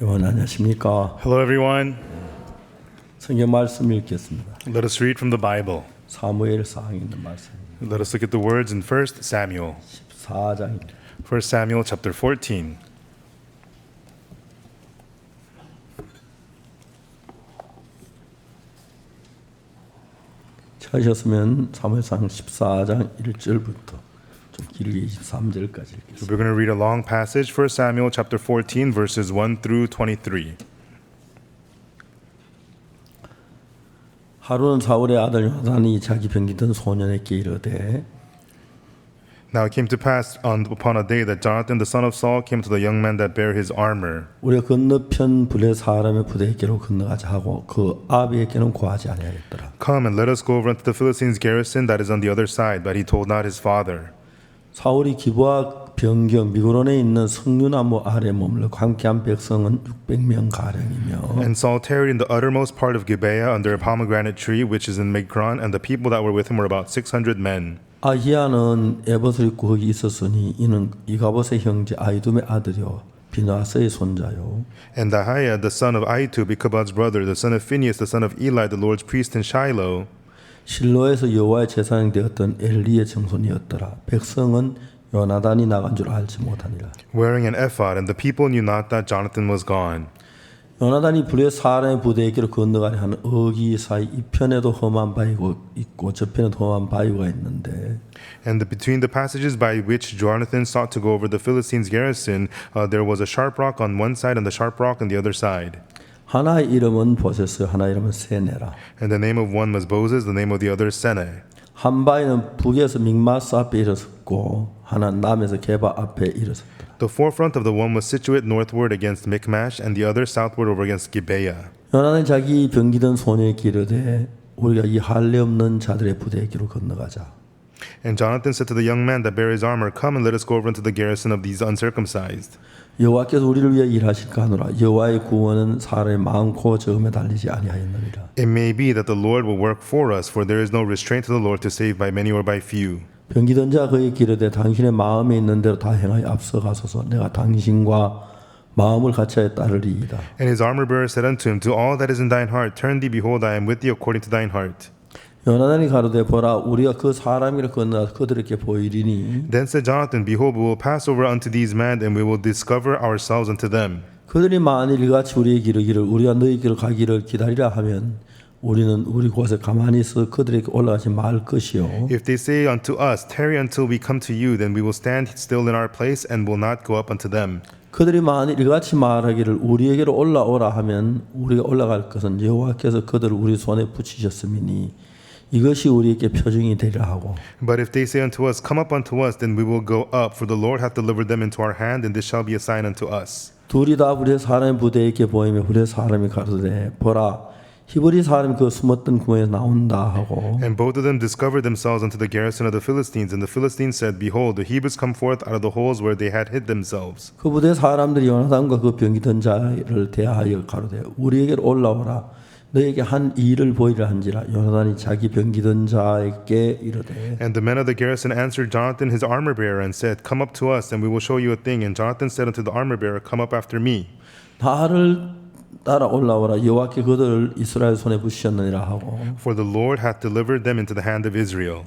여러분 안녕하십니까? Hello, everyone. 성경 말씀 읽겠습니다. Let us read from the Bible. 사무엘상에 있는 말씀입니다. Let us look at the words in 1 Samuel. 14장입니다. 1 Samuel chapter 14. 찾으셨으면 사무엘상 14장 1절부터 좀 길게 23절까지 읽겠습니다. So we're going to read a long passage, 1 Samuel chapter 14, verses 1 through 23. 하루는 사울의 아들 요나단이 자기 병기던 소년에게 이르되 Now it came to pass upon a day that Jonathan the son of Saul came to the young man that bare his armor. 우리가 건너편 블레 사람의 부대에게로 건너가자 하고 그 아비에게는 고하지 아니하였더라. Come and let us go over unto the Philistines' garrison that is on the other side. But he told not his father. 사울이 기브와 변경 미그론에 있는 석류나무 아래 머물러 함께한 백성은 600명 가량이며 And Saul tarried in the uttermost part of Gibeah under a pomegranate tree which is in Migron, and the people that were with him were about 600 men. 아히야는 에봇을 입고 거기 있었으니 이는 이가봇의 형제 아이둠의 아들이요 비나스의 손자요. And Ahiah, the son of Ahitub, Ichabod's brother, the son of Phinehas, the son of Eli, the Lord's priest in Shiloh, 실로에서 여호와의 제사장 되었던 엘리의 정손이었더라. 백성은 요나단이 나간 줄 알지 못하니라. wearing an ephod, and the people knew not that Jonathan was gone. 요나단이 불의 사람의 부대에게로 건너가려 하는 어기 사이 이 편에도 험한 바위가 있고 저편에도 험한 바위가 있는데 And between the passages by which Jonathan sought to go over the Philistines' garrison, there was a sharp rock on one side and the sharp rock on the other side. 하나의 이름은 보세스, 하나의 이름은 세네라. And the name of one was Boses, the name of the other Sene. 한 바위는 북에서 믹마스 앞에 일어섰고 하나는 남에서 게바 앞에 일어섰다. The forefront of the one was situate northward against Michmash, and the other southward over against Gibeah. 요나단이 자기 병기던 소녀에게 이르되 우리가 이 할례 없는 자들의 부대에게로 건너가자. And Jonathan said to the young man that bare his armor, Come and let us go over unto the garrison of these uncircumcised. 여호와께서 우리를 위해 일하실까 하노라. 여호와의 구원은 사람의 많고 적음에 달리지 아니하였느니라. It may be that the Lord will work for us, for there is no restraint to the Lord to save by many or by few. 병기던 자 그에게 이르되 당신의 마음에 있는 대로 다 행하여 앞서가소서. 내가 당신과 마음을 같이하여 따르리이다. And his armor bearer said unto him, To all that is in thine heart, turn thee, behold, I am with thee according to thine heart. 요나단이 가로되 보라 우리가 그 사람이라 건너가 그들에게 보이리니 Then said Jonathan, Behold, we will pass over unto these men, and we will discover ourselves unto them. 그들이 만일 이같이 우리에게 이르기를 우리가 너희에게로 가기를 기다리라 하면 우리는 우리 곳에 가만히 있어 그들에게 올라가지 말 것이요. If they say unto us, Tarry until we come to you, then we will stand still in our place, and will not go up unto them. 그들이 만일 이같이 말하기를 우리에게로 올라오라 하면 우리가 올라갈 것은 여호와께서 그들을 우리 손에 붙이셨음이니 이것이 우리에게 표징이 되리라 하고 But if they say unto us, Come up unto us, then we will go up, for the Lord hath delivered them into our hand, and this shall be a sign unto us. 둘이 다 불의 사람의 부대에게 보이며 불의 사람이 가로되 보라 히브리 사람이 그 숨었던 구멍에서 나온다 하고 And both of them discovered themselves unto the garrison of the Philistines, and the Philistines said, Behold, the Hebrews come forth out of the holes where they had hid themselves. 그 부대 사람들이 요나단과 그 병기던 자를 대하여 가로되 우리에게로 올라오라 너에게 한 일을 보이라 한지라 요나단이 자기 병기던 자에게 이르되 And the men of the garrison answered Jonathan his armor bearer, and said, Come up to us, and we will show you a thing. And Jonathan said unto the armor bearer, Come up after me. 나를 따라 올라오라 여호와께 그들을 이스라엘 손에 붙이셨느니라 하고 For the Lord hath delivered them into the hand of Israel.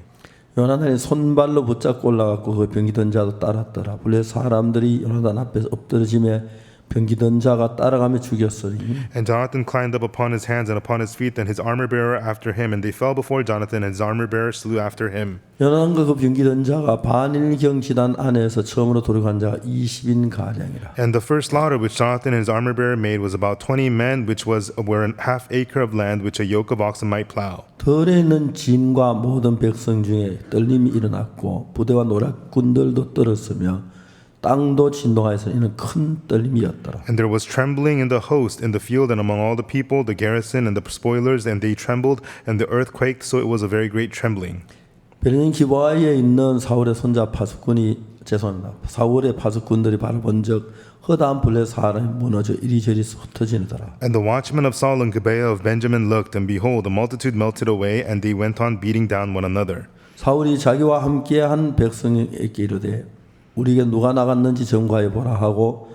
요나단이 손발로 붙잡고 올라갔고 그 병기던 자도 따랐더라. 불의 사람들이 요나단 앞에서 엎드러짐에 병기던 자가 따라가며 죽였으니 And Jonathan climbed up upon his hands and upon his feet, and his armor bearer after him, and they fell before Jonathan, and his armor bearer slew after him. 요나단과 그 병기던 자가 반일경 지난 안에서 처음으로 돌아간 자가 20인 가량이라. And the first slaughter which Jonathan and his armor bearer made was about 20 men, which were an half acre of land which a yoke of oxen might plow. 들에 있는 진과 모든 백성 중에 떨림이 일어났고 부대와 노략군들도 떨었으며 땅도 진동하여서 이는 큰 떨림이었더라. And there was trembling in the host, in the field, and among all the people, the garrison, and the spoilers, and they trembled, and the earth quaked, so it was a very great trembling. 베르닌 기브아에 있는 사울의 손자 사울의 파수꾼들이 바로 본즉 허다한 블레 사람이 무너져 이리저리 흩어지더라. And the watchmen of Saul and Gibeah of Benjamin looked, and behold, the multitude melted away, and they went on beating down one another. 사울이 자기와 함께한 백성에게 이르되 우리에게 누가 나갔는지 점거해 보라 하고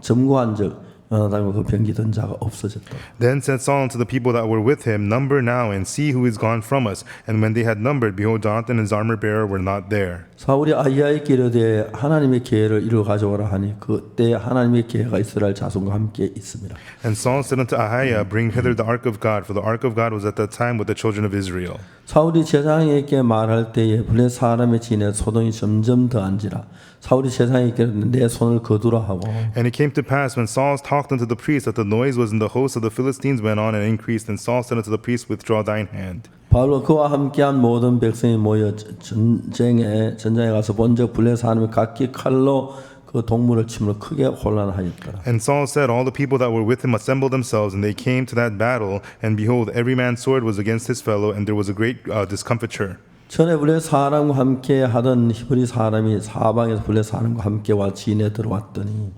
점거한즉 요나단과 그 병기던 자가 없어졌다. Then said Saul unto the people that were with him, Number now, and see who is gone from us. And when they had numbered, behold, Jonathan and his armor bearer were not there. 사울이 아히야에게 이르되 하나님의 계를 이루 가져오라 하니 그때 하나님의 계가 이스라엘 자손과 함께 있습니다. And Saul said unto Ahiah, Bring hither the ark of God, for the ark of God was at that time with the children of Israel. 사울이 제사장에게 말할 때에 블레 사람의 진에 소동이 점점 더한지라 사울이 제사장에게 내 손을 거두라 하고 And it came to pass when Saul talked unto the priest that the noise was in the host of the Philistines went on and increased. And Saul said unto the priest, Withdraw thine hand. 바울과 그와 함께한 모든 백성이 모여 전장에 가서 본적 블레 사람이 각기 칼로 그 동물을 침으로 크게 혼란하였더라. And Saul said, All the people that were with him assembled themselves, and they came to that battle, and behold, every man's sword was against his fellow, and there was a great discomfiture. 전에 블레 사람과 함께 하던 히브리 사람이 사방에서 블레 사람과 함께 와 진에 들어왔더니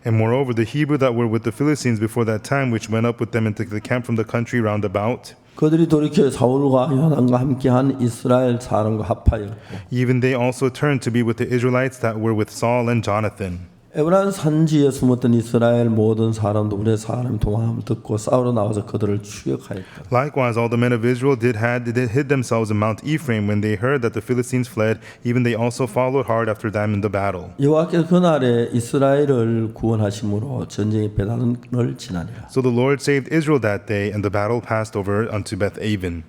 And moreover, the Hebrew that were with the Philistines before that time, which went up with them into the camp from the country round about, 그들이 돌이켜 사울과 요나단과 함께한 이스라엘 사람과 합하였고 even they also turned to be with the Israelites that were with Saul and Jonathan. 에브라임 산지에 숨었던 이스라엘 모든 사람도 우리 사람이 도망함을 듣고 싸우러 나와서 그들을 추격하였다. Likewise, all the men of Israel did hid themselves in Mount Ephraim when they heard that the Philistines fled. Even they also followed hard after them in the battle. 여호와께서 그날에 이스라엘을 구원하심으로 전쟁의 배단을 지나니라. So the Lord saved Israel that day, and the battle passed over unto Beth Aven.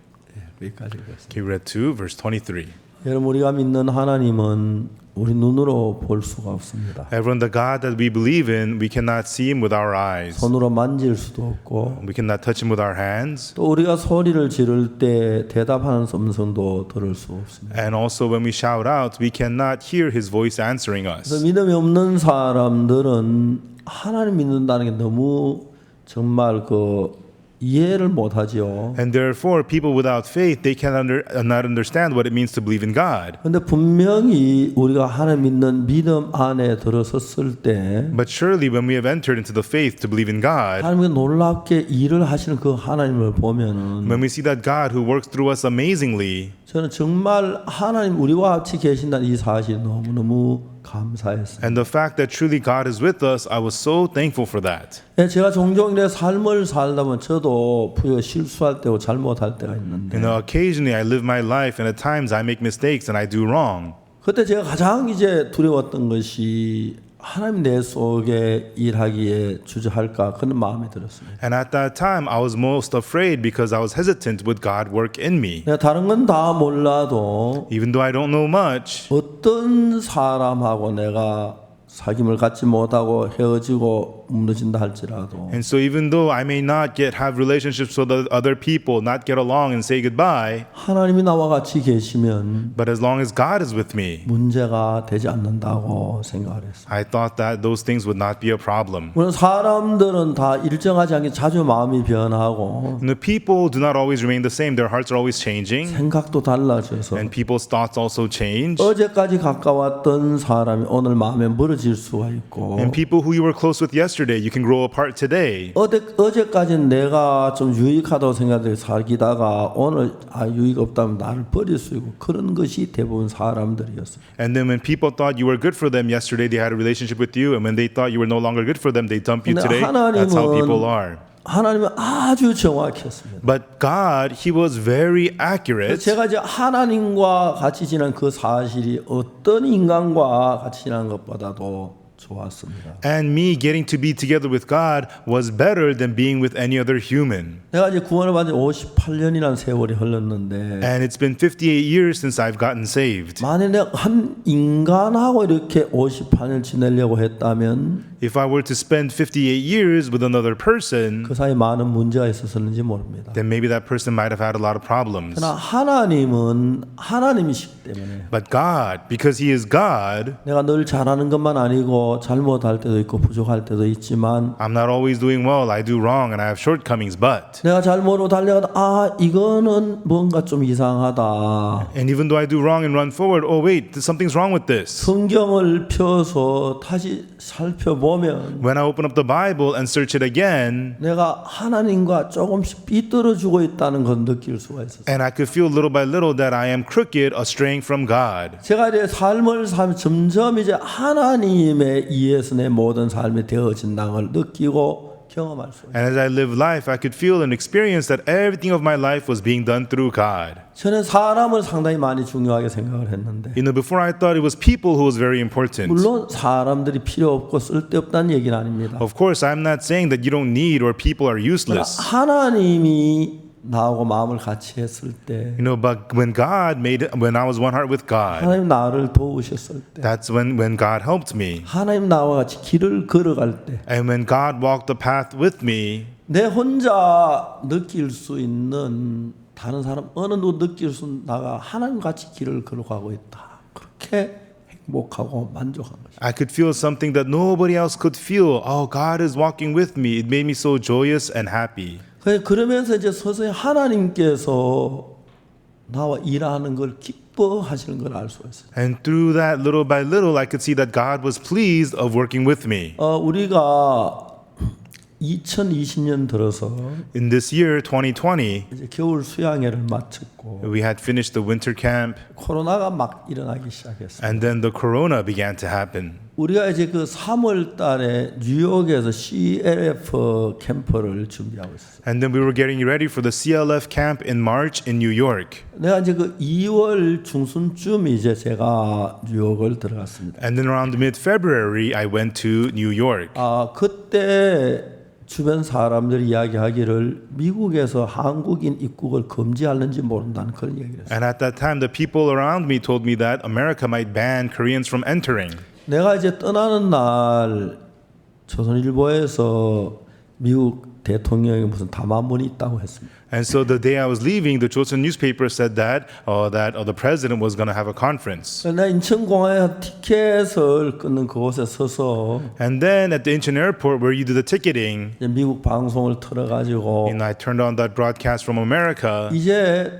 여기까지 읽었습니다. Okay, read 2, verse 23. 여러분 우리가 믿는 하나님은 우리 눈으로 볼 수가 없습니다. Everyone, the God that we believe in, we cannot see him with our eyes. 손으로 만질 수도 없고 We cannot touch him with our hands. 또 우리가 소리를 지를 때 대답하는 음성도 들을 수 없습니다. And also when we shout out, we cannot hear his voice answering 그래서 us. 믿음이 없는 사람들은 하나님 믿는다는 게 너무 정말 이해를 못하지요. And therefore, people without faith, they not understand what it means to believe in God. 근데 분명히 우리가 하나님 믿는 믿음 안에 들어섰을 때 But surely when we have entered into the faith to believe in God, 하나님이 놀랍게 일을 하시는 그 하나님을 보면은 when we see that God who works through us amazingly, 저는 정말 하나님 우리와 같이 계신다는 이 사실이 너무너무 감사했어요. and the fact that truly God is with us, I was so thankful for that. 제가 종종 내 삶을 살다 보면 저도 실수할 때고 잘못할 때가 있는데 Occasionally I live my life, and at times I make mistakes and I do wrong. 그때 제가 가장 두려웠던 것이 하나님 내 속에 일하기에 주저할까 그런 마음이 들었습니다. And at that time, I was most afraid because I was hesitant with God work in me. 내가 다른 건 다 몰라도 Even though I don't know much, 어떤 사람하고 내가 사귐을 갖지 못하고 헤어지고 무너진다 할지라도 and so even though I may not have relationships with other people, not get along and say goodbye, 하나님이 나와 같이 계시면 but as long as God is with me, 문제가 되지 않는다고 생각을 했어요. I thought that those things would not be a problem. 물론 사람들은 다 일정하지 않게 자주 마음이 변하고 And the people do not always remain the same. Their hearts are always changing, 생각도 달라져서 and people's thoughts also change. 어제까지 가까웠던 사람이 오늘 마음에 멀어질 수가 있고 And people who you were close with yesterday, you can grow apart today. 어제까지는 내가 좀 유익하다고 생각하고 살기다가 오늘 유익 없다면 나를 버릴 수 있고 그런 것이 대부분 사람들이었어요. And then when people thought you were good for them yesterday, they had a relationship with you. And when they thought you were no longer good for them, they dump you 근데 today. That's how people are. 하나님은 아주 정확했습니다. But God, He was very accurate. 제가 하나님과 같이 지난 그 사실이 어떤 인간과 같이 지난 것보다도 좋았습니다. And me getting to be together with God was better than being with any other human. 내가 구원을 받은 58년이라는 세월이 흘렀는데 And it's been 58 years since I've gotten saved. 만약 내가 한 인간하고 이렇게 58년 지내려고 했다면 If I were to spend 58 years with another person, 그 사이에 많은 문제가 있었는지 모릅니다. then maybe that person might have had a lot of problems. 그러나 하나님은 하나님이시기 때문에 But God, because He is God, 내가 늘 잘하는 것만 아니고 잘못할 때도 있고 부족할 때도 있지만 I'm not always doing well. I do wrong and I have shortcomings, but 내가 잘못으로 달려가다 이거는 뭔가 좀 이상하다. and even though I do wrong and run forward, oh wait, something's wrong with this. 성경을 펴서 다시 살펴보면 When I open up the Bible and search it again, 내가 하나님과 조금씩 삐뚤어지고 있다는 걸 느낄 수가 있었어요. and I could feel little by little that I am crooked, straying from God. 제가 삶을 살면 점점 하나님의 하나님께 의해서 내 모든 삶이 되어진다는 걸 느끼고 경험할 수 있어요. And as I lived life, I could feel and experience that everything of my life was being done through God. 저는 사람을 상당히 많이 중요하게 생각을 했는데 You know, before I thought it was people who was very important. 물론 사람들이 필요 없고 쓸데없다는 얘기는 아닙니다. Of course, I'm not saying that you don't need or people are useless. 하나님이 나하고 마음을 같이 했을 때 You know, but when I was one heart with God, 하나님 나를 도우셨을 때 that's when God helped me. 하나님 나와 같이 길을 걸어갈 때 And when God walked the path with me, 내 혼자 느낄 수 있는 다른 사람 어느 누구 느낄 수 있는 나가 하나님 같이 길을 걸어가고 있다. 그렇게 행복하고 만족한 것이죠. I could feel something that nobody else could feel. Oh, God is walking with me. It made me so joyous and happy. 그러면서 이제 서서히 하나님께서 나와 일하는 걸 기뻐하시는 걸 알 수가 있어요. And through that, little by little, I could see that God was pleased of working with me. 우리가 2020년 들어서 In this year, 2020, 이제 겨울 수양회를 마쳤고 we had finished the winter camp, 코로나가 막 일어나기 시작했어요. and then the corona began to happen. 우리가 이제 그 3월 달에 뉴욕에서 CLF 캠프를 준비하고 있었어요. And then we were getting ready for the CLF camp in March in New York. 내가 이제 그 2월 중순쯤 이제 제가 뉴욕을 들어갔습니다. And then around mid-February, I went to New York. 그때 주변 사람들이 이야기하기를 미국에서 한국인 입국을 금지하는지 모른다는 그런 얘기를 했어요. And at that time, the people around me told me that America might ban Koreans from entering. 내가 이제 떠나는 날 조선일보에서 미국 대통령이 무슨 담화문이 있다고 했습니다. And so the day I was leaving, the Chosun newspaper said that the president was going to have a conference. 나 인천공항에 티켓을 끊는 그곳에 서서 And then at the Incheon airport where you do the ticketing, 이제 미국 방송을 틀어가지고 and I turned on that broadcast from America. 이제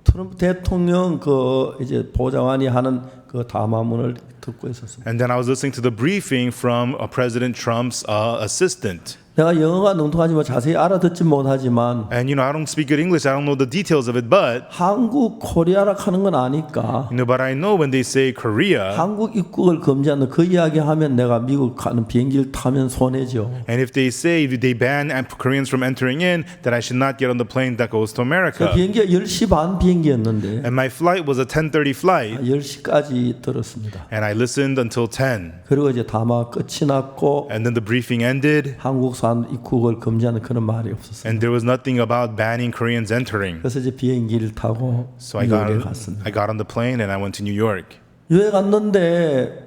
트럼프 대통령 그 이제 보좌관이 하는 그 담화문을 듣고 있었습니다. And then I was listening to the briefing from President Trump's assistant. 내가 영어가 능통하지만 자세히 알아듣지 못하지만 And you know, I don't speak good English. I don't know the details of it, but 한국 코리아라 하는 건 아니까 you know, but I know when they say Korea, 한국 입국을 금지하는 그 이야기하면 내가 미국 가는 비행기를 타면 손해죠. and if they say they ban Koreans from entering in, that I should not get on the plane that goes to 그 America. 비행기가 10시 반 비행기였는데 And my flight was a 10:30 flight, 10시까지 들었습니다. and I listened until 10. 그리고 이제 담화 끝이 났고 And then the briefing ended, 한국산 입국을 금지하는 그런 말이 없었어요. and there was nothing about banning Koreans entering. 그래서 이제 비행기를 타고 So I 뉴욕에 갔습니다. got on the plane and I went to New York. 뉴욕에 갔는데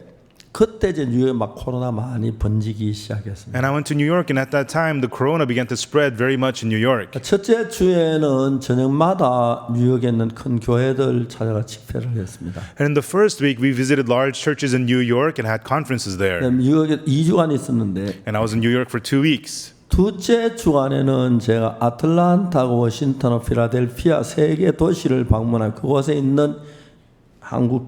그때 이제 뉴욕에 막 코로나 많이 번지기 시작했습니다. And I went to New York, and at that time, the corona began to spread very much in New York. 첫째 주에는 저녁마다 뉴욕에 있는 큰 교회들 찾아가 집회를 했습니다. And in the first week, we visited large churches in New York and had conferences there. 뉴욕에 2주간 있었는데 And I was in New York for 2 weeks. 둘째 주간에는 제가 아틀란타하고 워싱턴, 필라델피아 세 개 도시를 방문한 그곳에 있는 한국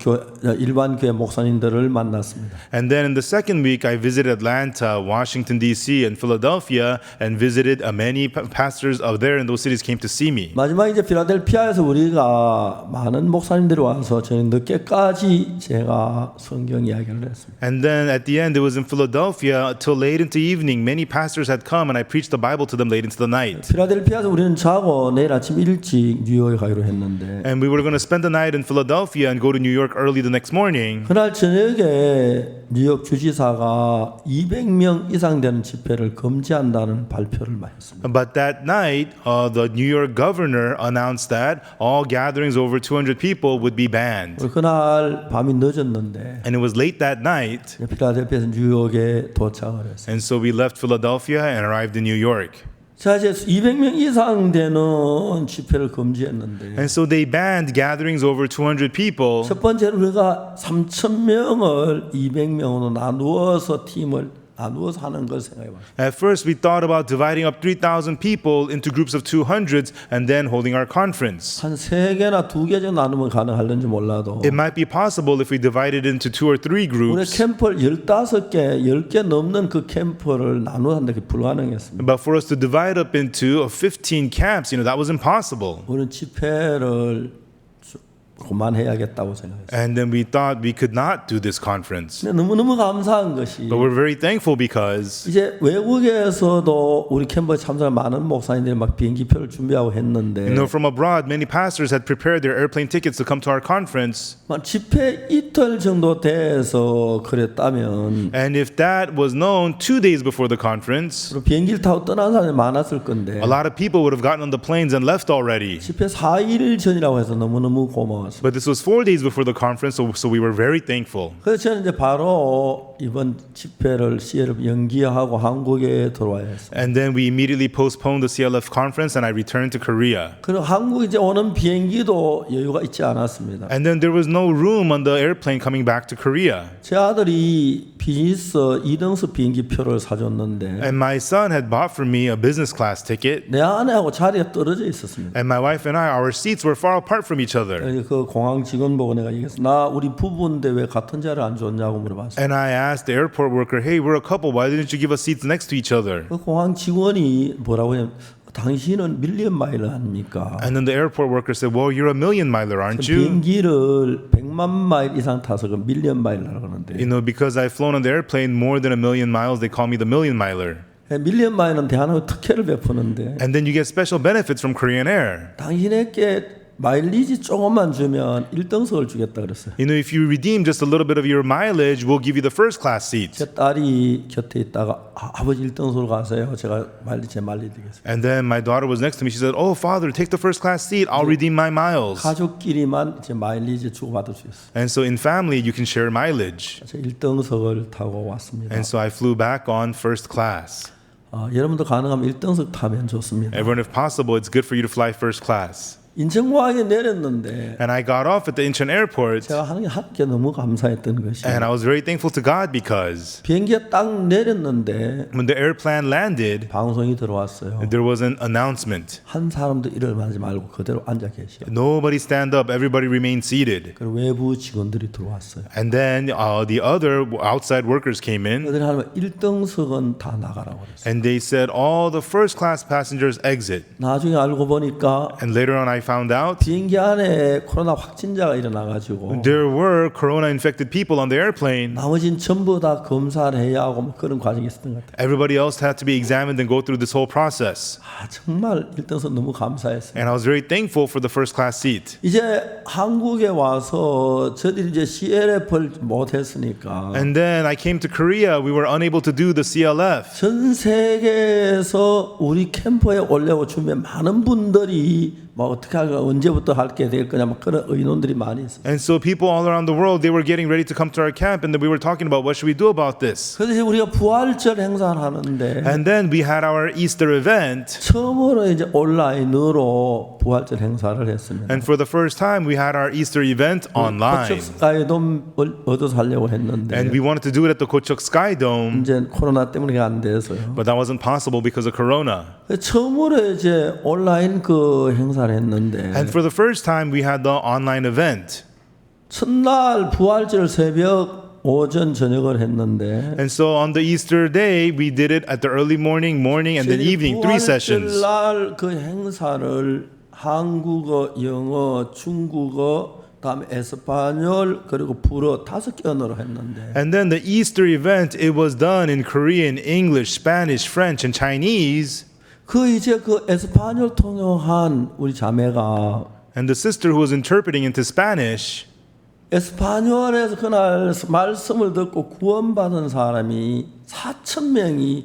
일반 교회 목사님들을 만났습니다. And then in the second week, I visited Atlanta, Washington, D.C., and Philadelphia, and visited many pastors of there in those cities came to see me. 마지막 이제 필라델피아에서 우리가 많은 목사님들이 와서 저희 늦게까지 제가 성경 이야기를 했습니다. And then at the end, it was in Philadelphia till late into evening. Many pastors had come, and I preached the Bible to them late into the night. 필라델피아에서 우리는 자고 내일 아침 일찍 뉴욕에 가기로 했는데 And we were going to spend the night in Philadelphia and go to New York early the next morning. 그날 저녁에 뉴욕 주지사가 200명 이상 되는 집회를 금지한다는 발표를 했습니다. But that night, the New York governor announced that all gatherings over 200 people would be banned. 그날 밤이 늦었는데 And it was late that night, 필라델피아에서 뉴욕에 도착을 했어요. and so we left Philadelphia and arrived in New York. 자 이제 200명 이상 되는 집회를 금지했는데 And so they banned gatherings over 200 people. 첫 번째로 우리가 3,000명을 200명으로 나누어서 팀을 나누어서 하는 걸 생각해 봤어요. At first, we thought about dividing up 3,000 people into groups of 200s and then holding our conference. 한 3개나 2개 정도 나누면 가능할는지 몰라도 It might be possible if we divided into 2 or 3 우리 groups. 캠프를 15개, 10개 넘는 그 캠프를 나누어 하는 게 불가능했습니다. But for us to divide up into 15 camps, that was impossible. 우리는 집회를 그만해야겠다고 생각했어요. And then we thought we could not do this conference. 근데 너무너무 감사한 것이 But we're very thankful because 이제 외국에서도 우리 캠프에 참석한 많은 목사님들이 막 비행기표를 준비하고 했는데 from abroad, many pastors had prepared their airplane tickets to come to our conference. 막 집회 이틀 정도 돼서 그랬다면 And if that was known 2 days before the conference, 그리고 비행기를 타고 떠난 사람이 많았을 건데 a lot of people would have gotten on the planes and left already. 집회 4일 전이라고 해서 너무너무 고마웠어요. But this was 4 days before the conference, so we were very thankful. 그래서 저는 이제 바로 이번 집회를 CLF 연기하고 한국에 들어와야 했어요. And then we immediately postponed the CLF conference and I returned to Korea. 그리고 한국 이제 오는 비행기도 여유가 있지 않았습니다. And then there was no room on the airplane coming back to Korea. 제 아들이 비즈니스 2등석 비행기 표를 사줬는데 And my son had bought for me a business class ticket. 내 아내하고 자리가 떨어져 있었습니다. And my wife and I, our seats were far apart from each other. 그 공항 직원 보고 내가 얘기했어. 나 우리 부부인데 왜 같은 자리를 안 줬냐고 물어봤어. And I asked the airport worker, hey, we're a couple. Why didn't you give us seats next to each other? 그 공항 직원이 뭐라고 하냐면 당신은 밀리언 마일을 아닙니까? And then the airport worker said, well, you're a million miler, aren't you? 비행기를 100만 마일 이상 타서 그 밀리언 마일이라고 하는데 Because I've flown on the airplane more than 1 million miles, they call me the million miler. 밀리언 마일은 대한민국 특혜를 베푸는데 And then you get special benefits from Korean Air. 당신에게 마일리지 조금만 주면 1등석을 주겠다 그랬어요. If you redeem just a little bit of your mileage, we'll give you the first class seat. 제 딸이 곁에 있다가 아버지 1등석으로 가세요. 제가 제 마일리지 드리겠습니다. And then my daughter was next to me. She said, oh, father, take the first class seat. I'll redeem my miles. 가족끼리만 이제 마일리지 주고받을 수 있어요. And so in family, you can share mileage. 그래서 1등석을 타고 왔습니다. And so I flew back on first class. 여러분도 가능하면 1등석 타면 좋습니다. Everyone, if possible, it's good for you to fly first class. 인천공항에 내렸는데 And I got off at the Incheon airport. 제가 하나님께 너무 감사했던 것이 And I was very thankful to God because 비행기가 딱 내렸는데 when the airplane landed, 방송이 들어왔어요. there was an announcement. 한 사람도 일어나지 말고 그대로 앉아 계셔. Nobody stand up. Everybody remain seated. 그리고 외부 직원들이 들어왔어요. And then the other outside workers came in. 그들이 하면 1등석은 다 나가라고 그랬어요. And they said all the first class passengers exit. 나중에 알고 보니까 And later on I found out 비행기 안에 코로나 확진자가 일어나가지고 there were corona infected people on the airplane. 나머지는 전부 다 검사를 해야 하고 뭐 그런 과정이 있었던 것 같아요. Everybody else had to be examined and go through this whole process. 정말 1등석 너무 감사했어요. And I was very thankful for the first class seat. 이제 한국에 와서 저들이 이제 CLF를 못했으니까 And then I came to Korea. We were unable to do the CLF. 전 세계에서 우리 캠프에 오려고 준비한 많은 분들이 뭐 어떻게 할까 언제부터 할게 될 거냐 막 그런 의논들이 많이 있어요. And so people all around the world, they were getting ready to come to our camp, and then we were talking about what should we do about this. 그래서 우리가 부활절 행사를 하는데 And then we had our Easter event, 처음으로 이제 온라인으로 부활절 행사를 했습니다. and for the first time we had our Easter event online. 스카이돔 얻어서 하려고 했는데 And we wanted to do it at the Kochuk Sky Dome, 이제 코로나 때문에 안 돼서요. but that wasn't possible because of Corona. 처음으로 이제 온라인 그 행사를 했는데 And for the first time we had the online event. 첫날 부활절 새벽 오전 저녁을 했는데 And so on the Easter day, we did it at the early morning, and then evening, 3 sessions. 부활절 그 행사를 한국어, 영어, 중국어, 다음에 에스파뇰 그리고 불어 5개 언어로 했는데 And then the Easter event, it was done in Korean, English, Spanish, French, and Chinese. 그 이제 그 에스파뇰 통역한 우리 자매가 And the sister who was interpreting into Spanish, 에스파뇰에서 그날 말씀을 듣고 구원받은 사람이 4,000명이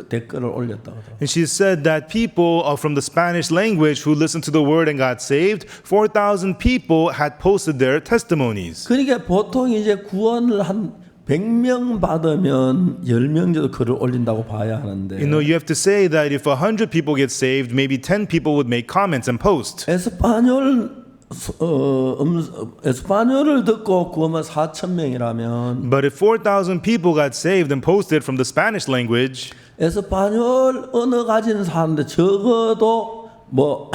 댓글을 올렸다고 하더라고요. and she said that people from the Spanish language who listened to the word and got saved, 4,000 people had posted their testimonies. 그러니까 보통 이제 구원을 한 100명 받으면 10명 정도 글을 올린다고 봐야 하는데 You have to say that if 100 people get saved, maybe 10 people would make comments and post. 에스파뇰을 듣고 구원만 4,000명이라면 But if 4,000 people got saved and posted from the Spanish language, 에스파뇰 언어 가진 사람들 적어도 뭐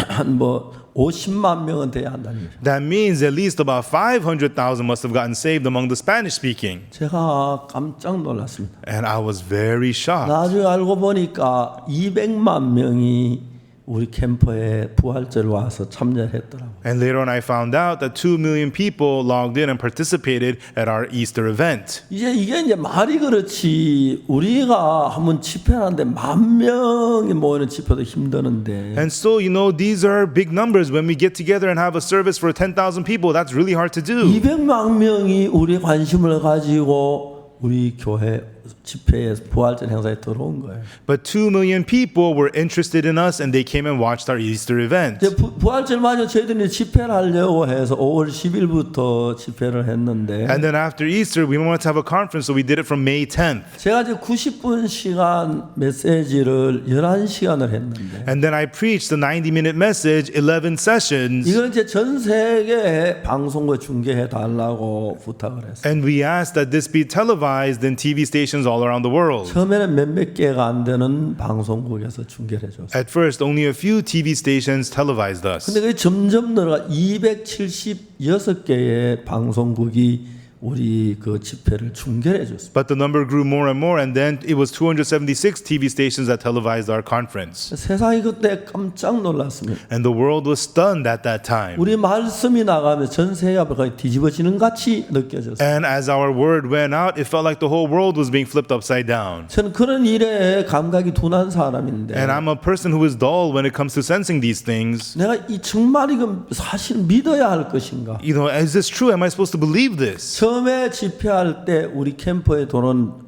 50만 명은 돼야 한다는 거죠. that means at least about 500,000 must have gotten saved among the Spanish speaking. 제가 깜짝 놀랐습니다. And I was very shocked. 나중에 알고 보니까 200만 명이 우리 캠퍼에 부활절 와서 참여했더라고. And later on I found out that 2 million people logged in and participated at our Easter event. 이게 말이 그렇지 우리가 한번 집회하는데 10,000명이 모이는 집회도 힘드는데 And so, these are big numbers. When we get together and have a service for 10,000 people, that's really hard to do. 200만 명이 우리의 관심을 가지고 우리 교회 집회에 부활절 행사에 들어온 거예요. But 2 million people were interested in us and they came and watched our Easter event. 이제 부활절 맞아 저희들이 집회를 하려고 해서 5월 10일부터 집회를 했는데 And then after Easter, we wanted to have a conference, so we did it from May 10th. 제가 이제 90분 시간 메시지를 11시간을 했는데 And then I preached the 90-minute message, 11 sessions. 이걸 이제 전 세계에 방송국에 중계해 달라고 부탁을 했어요. And we asked that this be televised in TV stations all around the world. 처음에는 몇몇 개가 안 되는 방송국에서 중계를 해줬어요. At first, only a few TV stations televised us. 근데 그게 점점 늘어가 276개의 방송국이 우리 그 집회를 중계해 줬어요. But the number grew more and more, and then it was 276 TV stations that televised our conference. 세상이 그때 깜짝 놀랐습니다. And the world was stunned at that time. 우리 말씀이 나가면 전 세계가 거의 뒤집어지는 같이 느껴졌어요. And as our word went out, it felt like the whole world was being flipped upside down. 저는 그런 일에 감각이 둔한 사람인데 And I'm a person who is dull when it comes to sensing these things. 내가 정말 이거 사실 믿어야 할 것인가? Is this true? Am I supposed to believe this? 처음에 집회할 때 우리 캠프에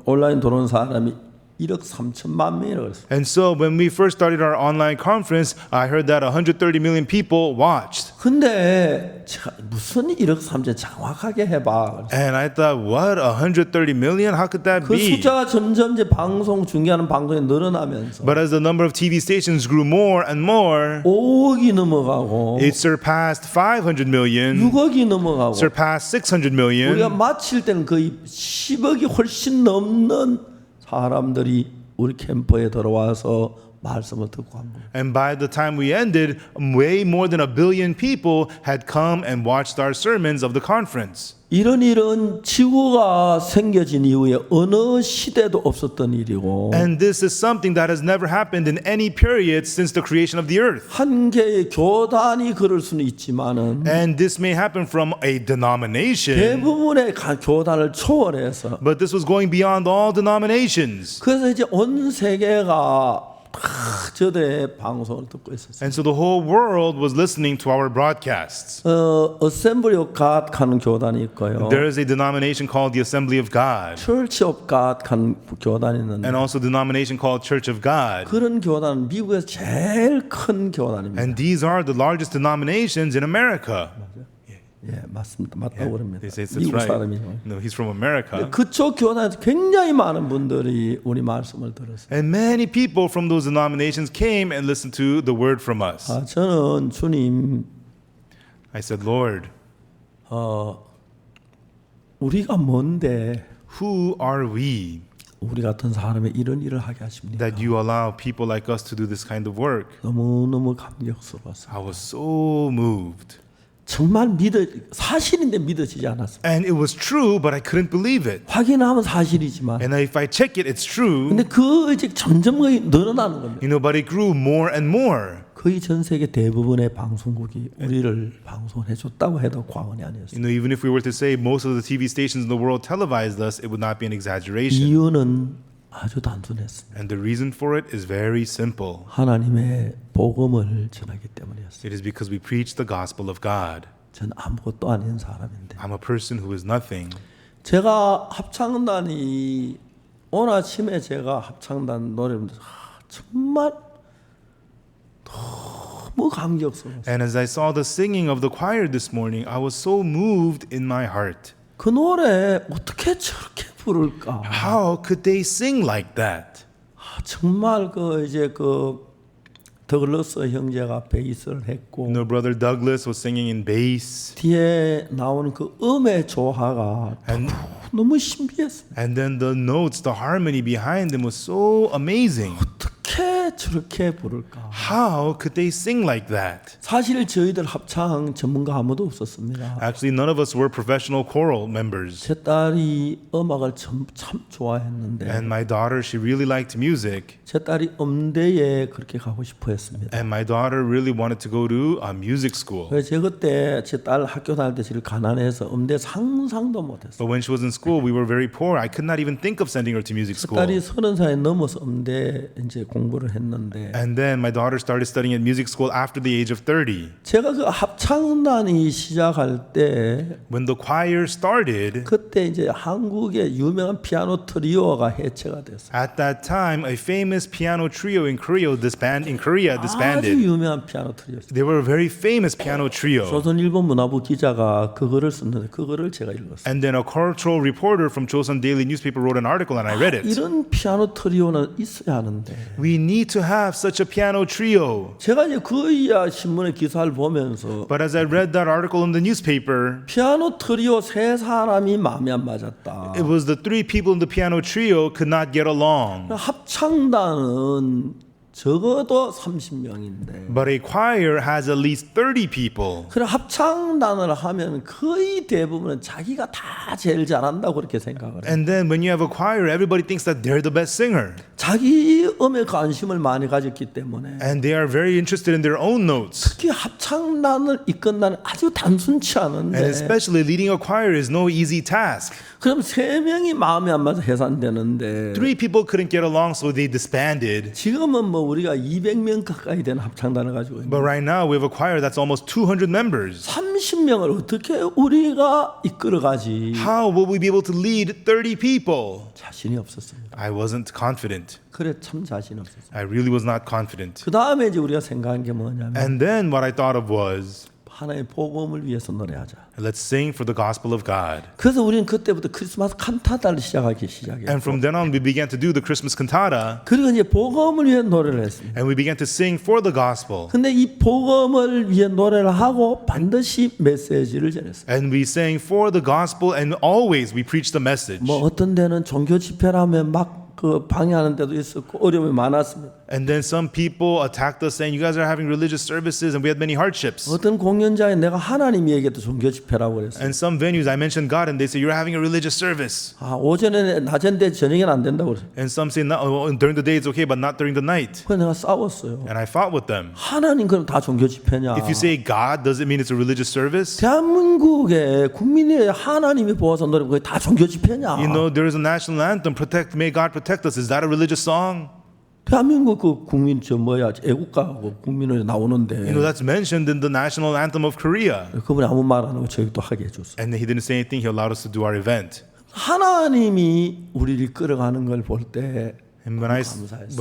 온라인 들어온 사람이 1억 3천만 명이라고 했어요. And so when we first started our online conference, I heard that 130 million people watched. 근데 제가 무슨 1억 3천 정확하게 해봐. And I thought, what? 130 million? How could that 그 be? 숫자가 점점 이제 방송 중계하는 방송이 늘어나면서 But as the number of TV stations grew more and more, 5억이 넘어가고 it surpassed 500 million, 6억이 넘어가고 surpassed 600 우리가 million. 마칠 때는 거의 10억이 훨씬 넘는 사람들이 우리 캠프에 들어와서 말씀을 듣고 한 거예요. And by the time we ended, way more than 1 billion people had come and watched our sermons of the conference. 이런 일은 지구가 생겨진 이후에 어느 시대도 없었던 일이고 And this is something that has never happened in any period since the creation of the earth. 한 개의 교단이 그럴 수는 있지만은 And this may happen from a denomination, 대부분의 교단을 초월해서 but this was going beyond all denominations. 그래서 이제 온 세계가 다 저들의 방송을 듣고 있었어요. And so the whole world was listening to our broadcasts. Assembly of God 하는 교단이 있고요. There is a denomination called the Assembly of God, Church of God 하는 교단이 있는데 and also a denomination called Church of God. 그런 교단은 미국에서 제일 큰 교단입니다. And these are the largest denominations in America. 예, 맞습니다. 맞다고 그럽니다. They say that's 미국 right. 사람이요. No, he's from America. 그쪽 교단에서 굉장히 많은 분들이 우리 말씀을 들었어요. And many people from those denominations came and listened to the word from us. 저는 주님, I said, Lord, 우리가 뭔데 who are we 우리 같은 사람이 이런 일을 하게 하십니까? that you allow people like us to do this kind of work? 너무너무 감격스러웠어요. I was so moved. 정말 사실인데 믿어지지 않았어요. And it was true, but I couldn't believe it. 확인하면 사실이지만 And if I check it, it's true. 근데 이제 점점 거의 늘어나는 겁니다. But it grew more and more. 거의 전 세계 대부분의 방송국이 우리를 방송해 줬다고 해도 과언이 아니었어요. Even if we were to say most of the TV stations in the world televised us, it would not be an exaggeration. 이유는 아주 단순했습니다. And the reason for it is very simple. 하나님의 복음을 전하기 때문이었어요. It is because we preach the gospel of God. 전 아무것도 아닌 사람인데 I'm a person who is nothing. 제가 합창단이 오늘 아침에 제가 합창단 노래를 정말 너무 감격스러웠어요. And as I saw the singing of the choir this morning, I was so moved in my heart. 그 노래 어떻게 저렇게 부를까? How could they sing like that? 정말 이제 더글러스 형제가 베이스를 했고 Brother Douglas was singing in bass. 뒤에 나오는 그 음의 조화가 너무 신비했어요. And then the notes, the harmony behind them was so amazing. 어떻게 어떻게 저렇게 부를까? How could they sing like that? 사실 저희들 합창 전문가 아무도 없었습니다. Actually, none of us were professional choral members. 제 딸이 음악을 참 좋아했는데 And my daughter, she really liked music. 제 딸이 음대에 그렇게 가고 싶어 했습니다. And my daughter really wanted to go to a music school. 그래서 제가 그때 제 딸 학교 다닐 때 제일 가난해서 음대 상상도 못했어요. But when she was in school, we were very poor. I could not even think of sending her to music 그 school. 딸이 30살 넘어서 음대 이제 공부를 했는데 And then my daughter started studying at music school after the age of 30. 제가 그 합창단이 시작할 때 When the choir started, 그때 이제 한국의 유명한 피아노 트리오가 해체가 됐어요. at that time, a famous piano trio in Korea 아주 disbanded. 유명한 피아노 트리오였어요. They were a very famous piano trio. 조선일보 문화부 기자가 그거를 썼는데 그거를 제가 읽었어요. And then a cultural reporter from Chosun Daily newspaper wrote an article and I read it. 이런 피아노 트리오는 있어야 하는데 We need to have such a piano trio. 제가 이제 그이야 신문의 기사를 보면서 But as I read that article in the newspaper, 피아노 트리오 세 사람이 마음에 안 맞았다. it was the three people in the piano trio could not get along. 합창단은 적어도 30명인데 But a choir has at least 30 people. 그럼 합창단을 하면 거의 대부분은 자기가 다 제일 잘한다고 그렇게 생각을 해요. And then when you have a choir, everybody thinks that they're the best singer. 자기 음에 관심을 많이 가졌기 때문에 And they are very interested in their own notes. 특히 합창단을 이끈다는 아주 단순치 And 않은데 especially leading a choir is no easy task. 그럼 세 명이 마음에 안 맞아 해산되는데 Three people couldn't get along, so they disbanded. 지금은 뭐 우리가 200명 가까이 되는 합창단을 가지고 있는데 But right now, we have a choir that's almost 200 members. 30명을 어떻게 우리가 이끌어가지 How will we be able to lead 30 people? 자신이 없었습니다. I wasn't confident. 그래 참 자신 없었어요. I really was not confident. 그 다음에 이제 우리가 생각한 게 뭐냐면 And then what I thought of was, 하나의 복음을 위해서 노래하자. let's sing for the gospel of God. 그래서 우리는 그때부터 크리스마스 칸타타를 시작하기 시작했고 And from then on, we began to do the Christmas cantata, 그리고 이제 복음을 위해 노래를 했습니다. and we began to sing for the gospel. 근데 이 복음을 위해 노래를 하고 반드시 메시지를 전했어요. And we sang for the gospel, and always we preached the message. 뭐 어떤 데는 종교 집회라면 막 그 방해하는 데도 있었고 어려움이 많았습니다. And then some people attacked us saying, you guys are having religious services, and we had many hardships. 어떤 공연장에 내가 하나님 얘기해도 종교 집회라고 그랬어요. And some venues, I mentioned God, and they say, you're having a religious service. 아 오전에 낮인데 저녁에는 안 된다고 그랬어요. And some say, no, during the day it's okay, but not during the night. 그래서 내가 싸웠어요. And I fought with them. 하나님 그럼 다 종교 집회냐? If you say God, does it mean it's a religious service? 대한민국의 국민이 하나님이 보아서 노래 그게 다 종교 집회냐? You know, there is a national anthem, may God protect us. Is that a religious song? 대한민국 그 국민 저 뭐야 애국가하고 국민을 나오는데 You know, that's mentioned in the national anthem of Korea. 그분이 아무 말 안 하고 저희 또 하게 해줬어요. And he didn't say anything. He allowed us to do our event. 하나님이 우리를 끌어가는 걸 볼 때 And when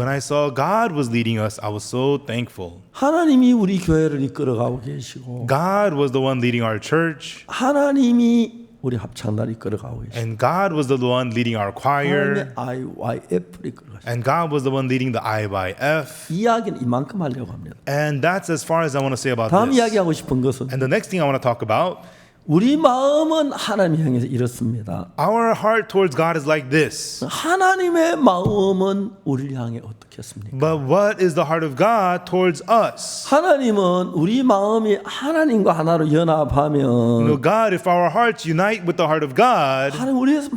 I saw God was leading us, I was so thankful. 하나님이 우리 교회를 이끌어가고 계시고 God was the one leading our church. 하나님이 우리 합창단을 이끌어가고 계시고 And God was the one leading our choir. 하나님의 IYF를 이끌어가시고 And God was the one leading the IYF. 이야기는 이만큼 하려고 합니다. And that's as far as I want to say about 다음 this. 이야기하고 싶은 것은 And the next thing I want to talk about, 우리 마음은 하나님 향해서 이렇습니다. our heart towards God is like this. 하나님의 마음은 우리를 향해 어떻겠습니까? But what is the heart of God towards us? 하나님은 우리 마음이 하나님과 하나로 연합하면 You know, God, if our hearts unite with the heart of God, 하나님 우리에서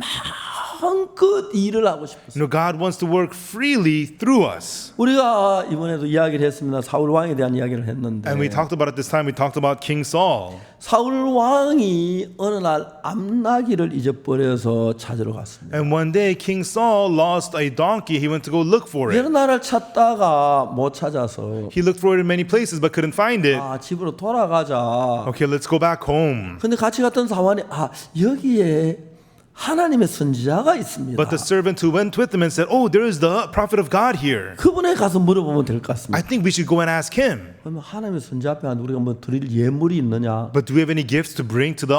마음껏 일을 하고 싶었어요. you know, God wants to work freely through us. 우리가 이번에도 이야기를 했습니다. 사울 왕에 대한 이야기를 했는데 And we talked about it this time. We talked about King Saul. 사울 왕이 어느 날 암나귀를 잊어버려서 찾으러 갔습니다. And one day, King Saul lost a donkey. He went to go look for 여러 it. 나라를 찾다가 못 찾아서 He looked for it in many places but couldn't find it. 집으로 돌아가자. Okay, let's go back home. 근데 같이 갔던 사원이 여기에 하나님의 선지자가 있습니다. But the servant who went with him and said, oh, there is the prophet of God here. 그분에 가서 물어보면 될 것 I 같습니다. think we should go and ask him. 그러면 하나님의 선지 앞에 우리가 뭐 드릴 예물이 있느냐? But do we have any gifts to bring to the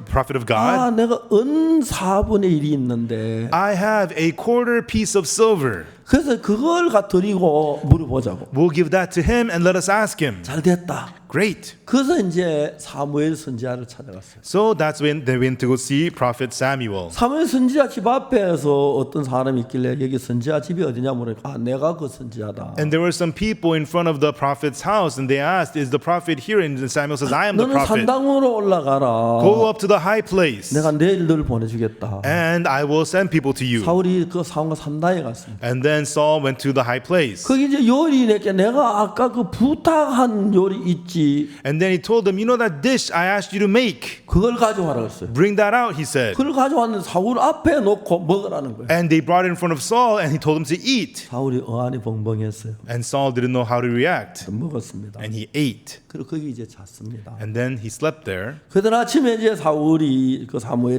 prophet of God? 아, 내가 은 4분의 1이 있는데 I have a quarter piece of silver. 그래서 그걸 드리고 물어보자고. We'll give that to him and let us ask him. 잘 됐다. Great. 그래서 이제 사무엘 선지자를 찾아갔어요. So that's when they went to go see prophet Samuel. 사무엘 선지자 집 앞에서 어떤 사람이 있길래 여기 선지자 집이 어디냐 물으니까 아, 내가 그 선지자다. And there were some people in front of the prophet's house, and they asked, "Is the prophet here?" And Samuel says, "I am the 너는 prophet. 산당으로 올라가라. Go up to the high place, 내가 내일 너를 보내주겠다. and I will send people to you." 사울이 그 사원과 산당에 갔습니다. And then Saul went to the high place, 거기 이제 요리 내게 내가 아까 그 부탁한 요리 있지. and then he told them, "You know that dish I asked you to make? 그걸 가져와라 했어요. Bring that out," he said. 그걸 가져왔는데 사울 앞에 놓고 먹으라는 거예요. And they brought it in front of Saul, and he told him to eat. 사울이 어안이 벙벙했어요. And Saul didn't know how to react, 먹었습니다. and he ate. 그리고 거기 이제 잤습니다. And then he slept there. 그날 아침에 이제 사무엘이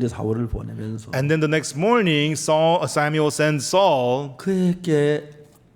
사울을 보내면서 And then the next morning, Samuel sends Saul 그에게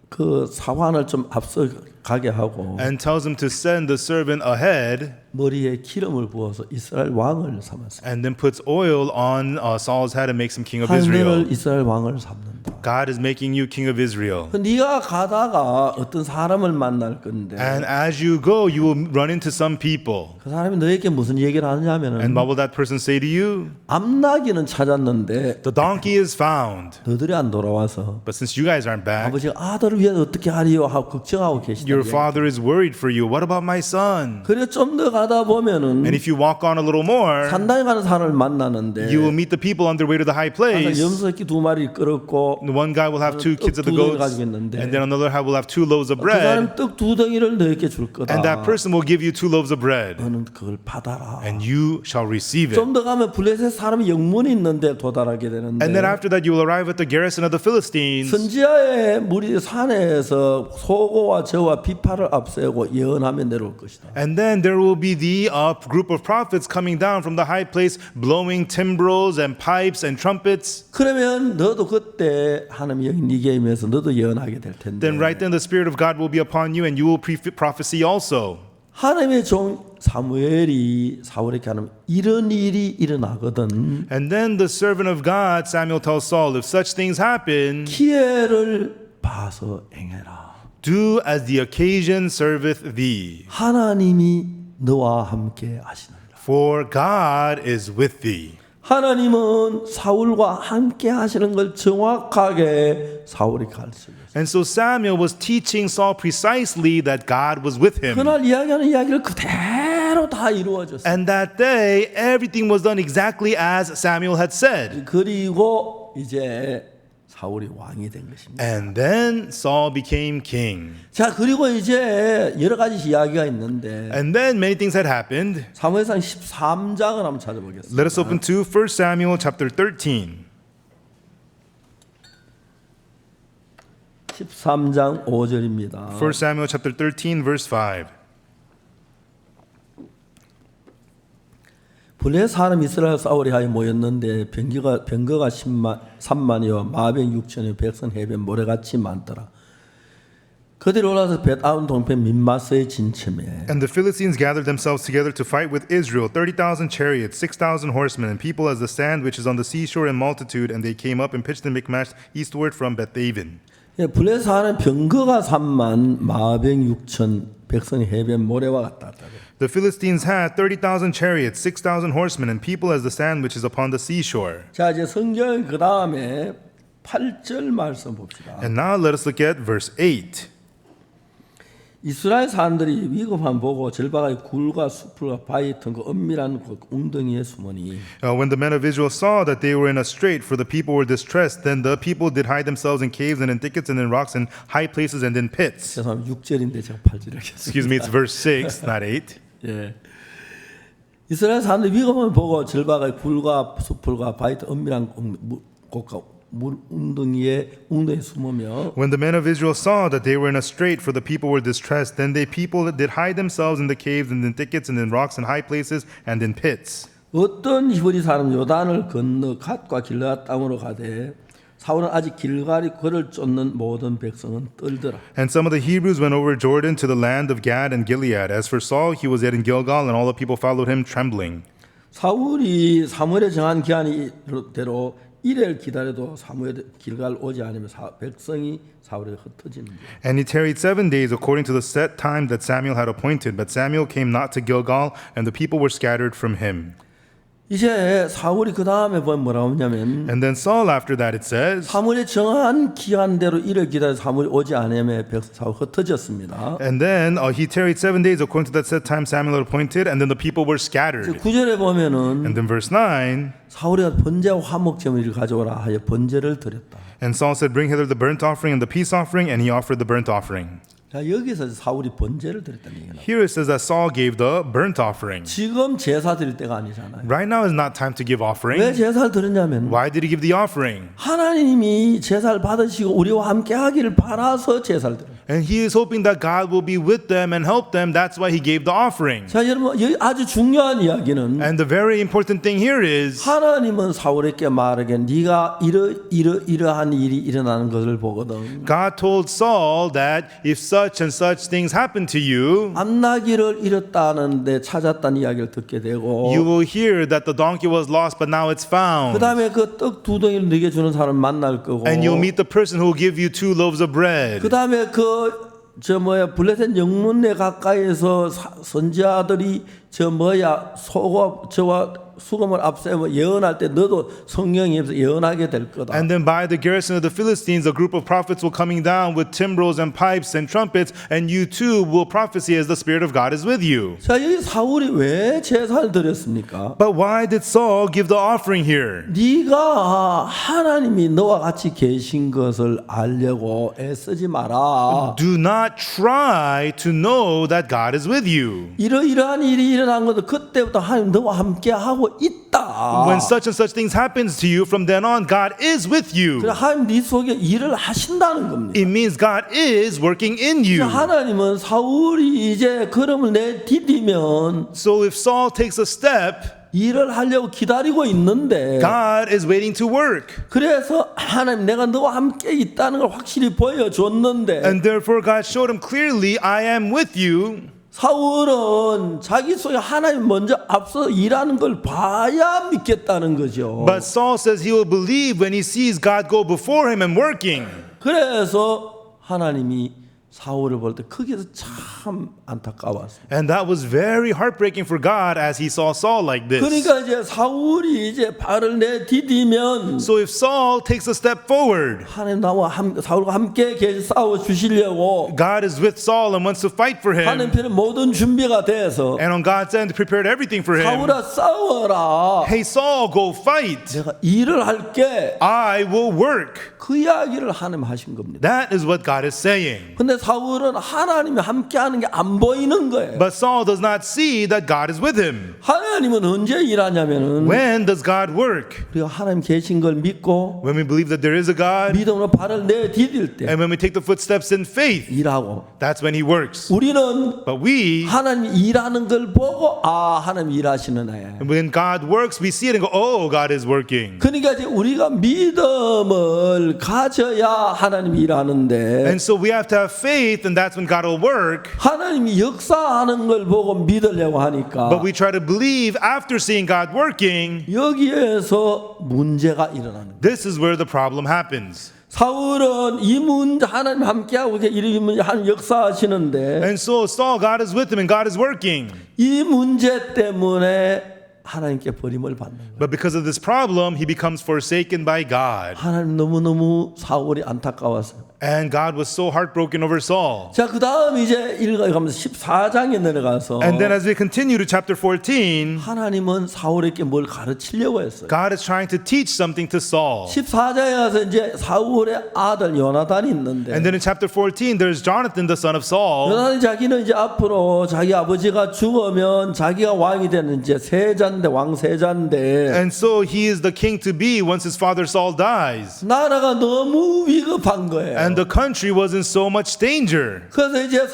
그 사환을 좀 앞서 가게 하고 and tells him to send the servant ahead, 머리에 기름을 부어서 이스라엘 왕을 삼았어요. and then puts oil on Saul's head and makes him king of Israel. 하늘을 이스라엘 왕을 삼는다. God is making you king of Israel. 그 네가 가다가 어떤 사람을 만날 건데 And as you go, you will run into some people. 그 사람이 너에게 무슨 얘기를 And 하냐면은 what will that person say to you? 암나귀는 찾았는데 The donkey is found. 너들이 안 돌아와서 But since you guys aren't back, 아버지가 아들을 위해 어떻게 하리요 하고 걱정하고 계시다. your father is worried for you. What about my son? 그래 좀 더 가다 보면은 And if you walk on a little more, 산당에 가는 사람을 만나는데 you will meet the people on their way to the high place. 염소새끼 2마리 끌었고 One guy will have 2 kids of the 떡 2덩이 goats, 가지고 있는데 and then another will have 2 loaves of 그 bread, 사람 떡 2덩이를 너에게 줄 거다. and that person will give you 2 loaves of bread, 너는 그걸 받아라. and you shall receive it. 좀 더 가면 블레셋 사람이 영문이 있는데 도달하게 되는데 And then after that, you will arrive at the garrison of the Philistines. 선지자의 무리 산에서 소고와 저와 비파를 앞세우고 예언하며 내려올 것이다. And then there will be the group of prophets coming down from the high place, blowing timbrels and pipes and trumpets. 그러면 너도 그때 하나님이 여기 네게 임해서 너도 예언하게 될 텐데 Then right then the Spirit of God will be upon you, and you will prophesy also. 하나님의 종 사무엘이 사울에게 하는 이런 일이 일어나거든 And then the servant of God, Samuel, tells Saul, if such things happen, 기회를 봐서 행해라. do as the occasion serveth thee, 하나님이 너와 함께 하시느니라. for God is with thee. 하나님은 사울과 함께 하시는 걸 정확하게 사울이 가르쳤어요. And so Samuel was teaching Saul precisely that God was with him. 그날 이야기하는 이야기를 그대로 다 이루어졌어요. And that day, everything was done exactly as Samuel had said. 그리고 이제 사울이 왕이 된 것입니다. And then Saul became king. 자, 그리고 이제 여러 가지 이야기가 있는데 And then many things had happened. 사무엘상 13장을 한번 찾아보겠습니다. Let us open to 1 Samuel chapter 13. 13장 5절입니다. 1 Samuel chapter 13 verse 5. 블레 사람 이스라엘 사울이 하여 모였는데 병거가 3만이요 마병 6천이요 백성 해변 모래같이 많더라. 그들이 올라서 벳아운 동편 민마스의 진침에 And the Philistines gathered themselves together to fight with Israel, 30,000 chariots, 6,000 horsemen, and people as the sand which is on the seashore in multitude, and they came up and pitched in Michmash eastward from Bethaven. 블레 사람 병거가 3만 마병 6천 백성 해변 모래와 같다. The Philistines had 30,000 chariots, 6,000 horsemen, and people as the sand which is upon the seashore. 자, 이제 성경 그 다음에 8절 말씀 봅시다. And now let us look at verse 8. 이스라엘 사람들이 위급함 보고 절박하게 굴과 숲과 바위 같은 그 은밀한 그 웅덩이에 숨으니 When the men of Israel saw that they were in a strait, for the people were distressed, then the people did hide themselves in caves and in thickets and in rocks and high places and in pits. 죄송합니다. 6절인데 제가 8절 하겠습니다. Excuse me, it's verse 6, not 8. 예. 이스라엘 사람들이 위급함을 보고 절박하게 굴과 숲과 바위 같은 은밀한 곳과 물 웅덩이에 숨으며 When the men of Israel saw that they were in a strait, for the people were distressed, then they people did hide themselves in the caves and in thickets and in rocks and high places and in pits. 어떤 히브리 사람 요단을 건너 갓과 길르앗 땅으로 가되 사울은 아직 길갈이 그를 쫓는 모든 백성은 떨더라. And some of the Hebrews went over Jordan to the land of Gad and Gilead. As for Saul, he was yet in Gilgal, and all the people followed him trembling. 사울이 사무엘에 정한 기한대로 1일 기다려도 사무엘 길갈 오지 않으면 백성이 사울에게 흩어지는 거예요. And he tarried 7 days according to the set time that Samuel had appointed. But Samuel came not to Gilgal, and the people were scattered from him. 이제 사울이 그 다음에 뭐라고 하냐면 And then Saul, after that, it says, 사무엘에 정한 기한대로 1일 기다려 사무엘이 오지 않으면 사울 흩어졌습니다. and then he tarried 7 days according to that set time Samuel had appointed, and then the people were scattered. 9절에 보면은 And then verse 9, 사울이가 번제와 화목 제물을 가져오라 하여 번제를 드렸다. and Saul said, bring hither the burnt offering and the peace offering, and he offered the burnt offering. 자, 여기서 사울이 번제를 드렸다는 얘기는 Here it says that Saul gave the burnt offering. 지금 제사 드릴 때가 아니잖아요. Right now is not time to give 왜 offering. 제사를 드렸냐면 Why did he give the offering? 하나님이 제사를 받으시고 우리와 함께 하기를 바라서 제사를 드려요. And he is hoping that God will be with them and help them. That's why he gave the offering. 자, 여러분 여기 아주 중요한 이야기는 And the very important thing here is 하나님은 사울에게 말하기에 네가 이러한 일이 일어나는 것을 보거든. God told Saul that if such and such things happen to you, 암나귀를 잃었다는데 찾았다는 이야기를 듣게 되고 you will hear that the donkey was lost, but now it's 그 found. 다음에 그 떡 두 덩이를 네게 주는 사람 만날 거고 And you'll meet the person who will give you 2 loaves of bread. 그 다음에 블레셋 영문내 가까이에서 선지자들이 저와 수금을 앞세워 예언할 때 너도 성령이 없어 예언하게 될 거다. And then by the garrison of the Philistines, a group of prophets will coming down with timbrels and pipes and trumpets, and you too will prophesy as the Spirit of God is with you. 자, 여기 사울이 왜 제사를 드렸습니까? But why did Saul give the offering here? 네가 하나님이 너와 같이 계신 것을 알려고 애쓰지 마라. Do not try to know that God is with you. 이러이러한 일이 일어난 것도 그때부터 하나님 너와 함께 하고 있다. When such and such things happens to you, from then on, God is with you. 그래 하나님 네 속에 일을 하신다는 겁니다. It means God is working in you. 하나님은 사울이 이제 걸음을 내디디면 So if Saul takes a step, 일을 하려고 기다리고 있는데 God is waiting to work. 그래서 하나님 내가 너와 함께 있다는 걸 확실히 보여줬는데 And therefore God showed him clearly, I am with you. 사울은 자기 속에 하나님 먼저 앞서 일하는 걸 봐야 믿겠다는 거죠. But Saul says he will believe when he sees God go before him and working. 그래서 하나님이 사울을 볼 때 거기에서 참 안타까웠어요. And that was very heartbreaking for God as he saw Saul like this. 그러니까 이제 사울이 이제 발을 내디디면 So if Saul takes a step forward, 하나님 나와 사울과 함께 싸워 주시려고 God is with Saul and wants to fight for 하나님 him. 편에 모든 준비가 돼서 And on God's end, prepared everything for him. 사울아 싸워라. Hey Saul, go fight. 내가 일을 할게. I will work. 그 이야기를 하나님 하신 겁니다. That is what God is saying. 근데 사울은 하나님이 함께하는 게 안 보이는 거예요. But Saul does not see that God is with him. 하나님은 언제 일하냐면은 When does God work? 우리가 하나님 계신 걸 믿고 When we believe that there is a God, 믿음으로 발을 내디딜 때 and when we take the footsteps in faith, 일하고 that's when he works. 우리는 But we, 하나님 일하는 걸 보고 아 하나님 일하시는 애. when God works, we see it and go, oh, God is working. 그러니까 이제 우리가 믿음을 가져야 하나님 일하는데 And so we have to have faith, and that's when God will work. 하나님이 역사하는 걸 보고 믿으려고 하니까 But we try to believe after seeing God working. 여기에서 문제가 일어나는 거예요. This is where the problem happens. 사울은 이 문제 하나님 함께하고 이렇게 하나님 역사하시는데 And so Saul, God is with him and God is working. 이 문제 때문에 하나님께 버림을 받는 거예요. But because of this problem, he becomes forsaken by God. 하나님 너무너무 사울이 안타까웠어요. And God was so heartbroken over Saul. 자, 그 다음 이제 읽어가면서 14장에 내려가서 And then as we continue to chapter 14, 하나님은 사울에게 뭘 가르치려고 했어요. God is trying to teach something to Saul. 14장에 가서 이제 사울의 아들 요나단이 있는데 And then in chapter 14, there's Jonathan, the son of Saul. 요나단이 자기는 이제 앞으로 자기 아버지가 죽으면 자기가 왕이 되는 이제 세자인데 왕세자인데 And so he is the king to be once his father Saul dies. 나라가 너무 위급한 거예요. And the country was in so much danger. 그래서 이제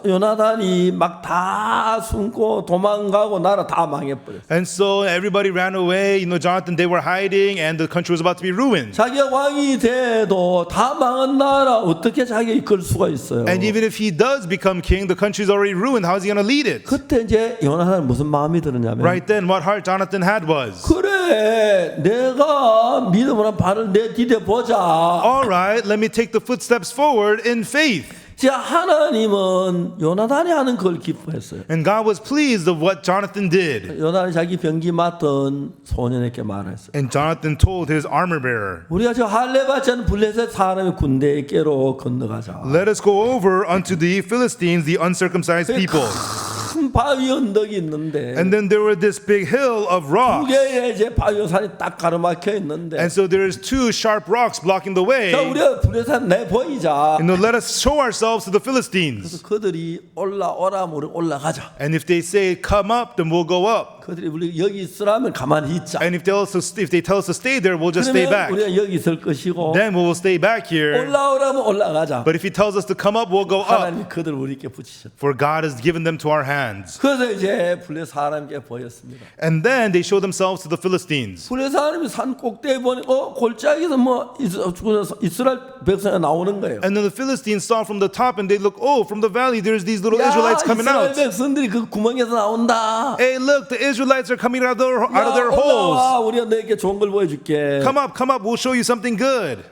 요나단이 막 다 숨고 도망가고 나라 다 망해버렸어요. And so everybody ran away. Jonathan, they were hiding and the country was about to be ruined. 자기가 왕이 돼도 다 망한 나라 어떻게 자기가 이끌 수가 있어요? And even if he does become king, the country is already ruined. How is he going to lead it? 그때 이제 요나단은 무슨 마음이 들었냐면 Right then, what heart Jonathan had was, 그래 내가 믿음으로 발을 내디뎌 보자. all right, let me take the footsteps forward in faith. 자 하나님은 요나단이 하는 걸 기뻐했어요. And God was pleased of what Jonathan did. 요나단이 자기 병기 맡은 소년에게 말했어요. And Jonathan told his armor bearer, 우리가 저 할례받지 않은 블레셋 사람의 군대에게로 건너가자. let us go over unto the Philistines, the uncircumcised people. 큰 바위 언덕이 있는데 And then there were this big hill of 두 rocks. 개의 이제 바위 산이 딱 가로막혀 있는데 And so there's two sharp rocks blocking the way. 자 우리가 블레셋 내 보이자. Let us show ourselves to the Philistines. 그래서 그들이 올라오라면 우리 올라가자. And if they say come up, then we'll go up. 그들이 우리 여기 있으라면 가만히 있자. And if they tell us to stay there, we'll just stay 그러면 back. 우리가 여기 있을 것이고 Then we will stay back here. 올라오라면 올라가자. But if he tells us to come up, we'll go up. 하나님이 그들 우리께 붙이셨다. For God has given them to our hands. 그래서 이제 블레 사람께 보였습니다. And then they show themselves to the Philistines. 블레 사람이 산 꼭대기에 보니 골짜기에서 뭐 이스라엘 백성이 나오는 거예요. And then the Philistines saw from the top and they look, oh, from the valley there's these little Israelites coming 이스라엘 out. 백성들이 그 구멍에서 나온다. Hey, look, the Israelites are coming out of their 올라와, holes. 우리가 너에게 좋은 걸 보여줄게. Come up, we'll show you something good.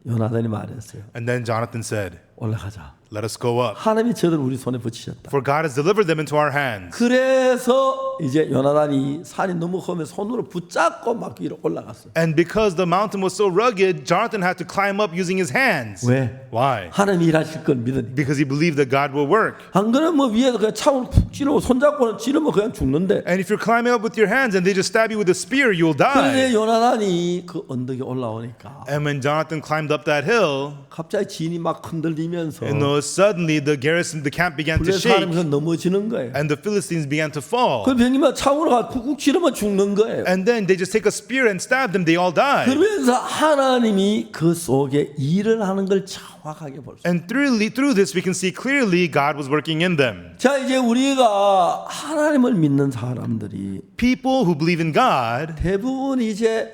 요나단이 말했어요. And then Jonathan said, 올라가자. let us go up. 하나님이 저들 우리 손에 붙이셨다. For God has delivered them into our hands. 그래서 이제 요나단이 산이 너무 험해 손으로 붙잡고 막 위로 올라갔어요. And because the mountain was so rugged, Jonathan had to climb up using his hands. 왜? Why? 하나님이 일하실 걸 믿으니. Because he believed that God will work. 안 그러면 뭐 위에서 그냥 창을 푹 찌르고 손잡고는 찌르면 그냥 죽는데. And if you're climbing up with your hands and they just stab you with a spear, you'll die. 그런데 요나단이 그 언덕에 올라오니까 And when Jonathan climbed up that hill, 갑자기 진이 막 흔들리면서 suddenly the camp began to 블레 shake, 사람에서 넘어지는 거예요. and the Philistines began to fall. 그 병이면 창으로 가 쿡쿡 찌르면 죽는 거예요. And then they just take a spear and stab them. They all die. 그러면서 하나님이 그 속에 일을 하는 걸 정확하게 볼 수. And through this, we can see clearly God was working in them. 자 이제 우리가 하나님을 믿는 사람들이 People who believe in God, 대부분 이제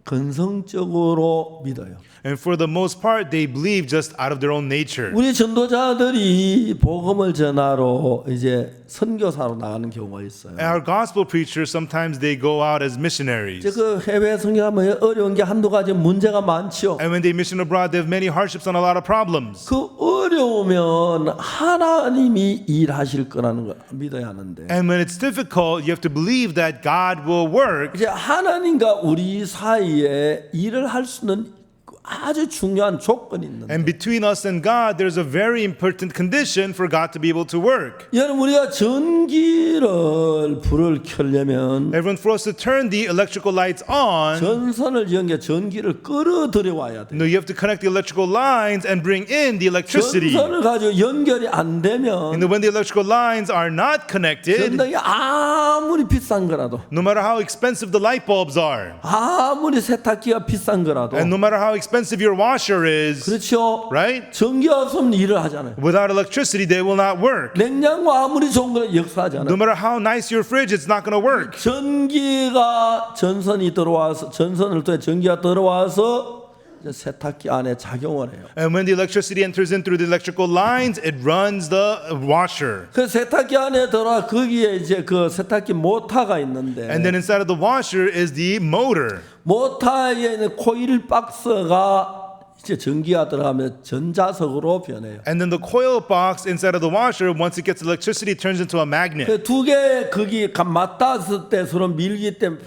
건성적으로 믿어요. and for the most part, they believe just out of their own nature. 우리 전도자들이 복음을 전하러 이제 선교사로 나가는 경우가 있어요. And our gospel preachers, sometimes they go out as missionaries. 이제 그 해외 선교하면 어려운 게 한두 가지 문제가 많죠. And when they mission abroad, they have many hardships and a lot of problems. 그 어려우면 하나님이 일하실 거라는 걸 믿어야 하는데 And when it's difficult, you have to believe that God will work. 이제 하나님과 우리 사이에 일을 할 수는 아주 중요한 조건이 있는데 And between us and God, there's a very important condition for God to be able to work. 여러분 우리가 전기를 불을 켜려면 Everyone, for us to turn the electrical lights on, 전선을 연결 전기를 끌어들여 와야 돼. you have to connect the electrical lines and bring in the electricity. 전선을 가지고 연결이 안 되면 And when the electrical lines are not connected, 전등이 아무리 비싼 거라도 no matter how expensive the light bulbs are, 아무리 세탁기가 비싼 거라도 and no matter how expensive your washer is, 그렇죠. right? 전기가 없으면 일을 하잖아요. Without electricity, they will not work. 냉장고 아무리 좋은 거는 No 역사하잖아요. matter how nice your fridge, it's not going to work. 전기가 전선이 들어와서 전선을 통해 전기가 들어와서 이제 세탁기 안에 작용을 해요. And when the electricity enters in through the electrical lines, it runs the washer. 그 세탁기 안에 들어와 거기에 이제 그 세탁기 모터가 있는데 And then inside of the washer is the motor. 모터에 있는 코일 박스가 이제 전기가 들어가면 전자석으로 변해요. And then the coil box inside of the washer, once it gets electricity, turns into a magnet. 그 두 개 거기 맞닿았을 때 서로 밀기 때문에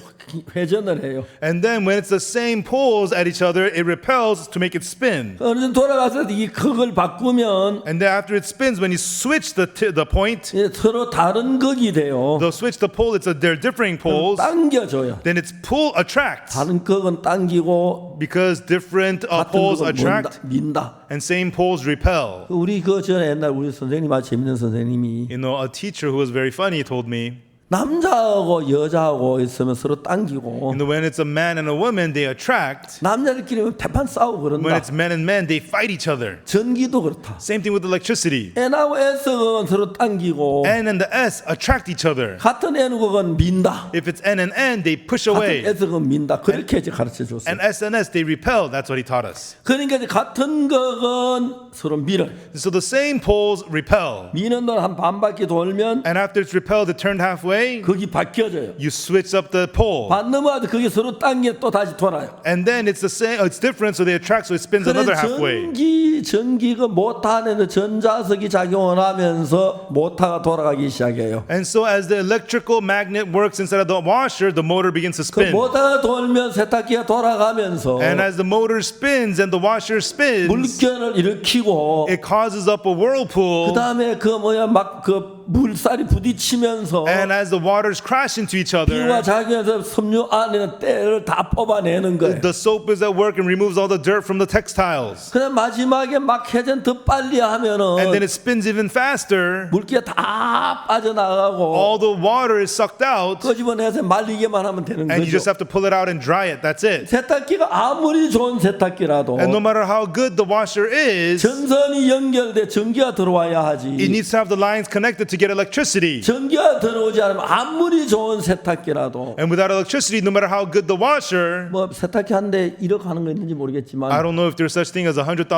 회전을 해요. And then when it's the same poles at each other, it repels to make it spin. 어느 정도 돌아가서 이 극을 바꾸면 And then after it spins, when you switch the point, 이제 서로 다른 극이 돼요. they'll switch the pole. They're differing poles. 당겨줘요. Then it's attract. 다른 극은 당기고 Because different 같은 poles 극은 attract 민다. and same poles repel. 우리 그 전에 옛날 우리 선생님 아주 재밌는 선생님이 You know, a teacher who was very funny told me, 남자하고 여자하고 있으면 서로 당기고 And when it's a man and a woman, they attract. 남자들끼리 대판 싸우고 When 그런다. it's men and men, they fight each other. 전기도 그렇다. Same thing with electricity. N하고 S는 서로 당기고 N and the S attract each other. 같은 N국은 민다. If it's N and N, they push 같은 away. S국은 민다. 그렇게 이제 가르쳐 줬어요. And S, they repel. That's what he taught us. 그러니까 이제 같은 극은 서로 밀어요. So the same poles repel. 미는 동안 한 반 바퀴 돌면 And after it's repelled, it turned halfway, 극이 바뀌어져요. you switch up the pole. 반 넘어가도 그게 서로 당겨 또 다시 돌아요. And then it's the same, it's different, so they attract, so it spins 그래 another halfway. 전기가 모터 안에서 전자석이 작용을 하면서 모터가 돌아가기 시작해요. And so as the electrical magnet works inside of the washer, the motor begins to 그 spin. 모터가 돌면 세탁기가 돌아가면서 And as the motor spins and the washer spins, 물결을 일으키고 it causes up a whirlpool. 그 다음에 그 막 그 물살이 부딪히면서 And as the waters crash into each 비와 other, 작용해서 섬유 안에 있는 때를 다 뽑아내는 거예요. the soap is at work and removes all the dirt from the textiles. 그다음 마지막에 막 회전 더 빨리 And then 하면은 it spins even faster. 물기가 다 빠져나가고 All the water is sucked out, 끄집어내서 말리게만 하면 되는 and you just 거죠. have to pull it out and dry it. That's it. 세탁기가 아무리 좋은 세탁기라도 And no matter how good the washer is, 전선이 연결돼 전기가 들어와야 it 하지. needs to have the lines connected to get electricity. 전기가 들어오지 않으면 아무리 좋은 세탁기라도 And without electricity, no matter how good the washer, 뭐 세탁기 한 대 1억 하는 거 있는지 I 모르겠지만 don't know if there's such thing as a $100,000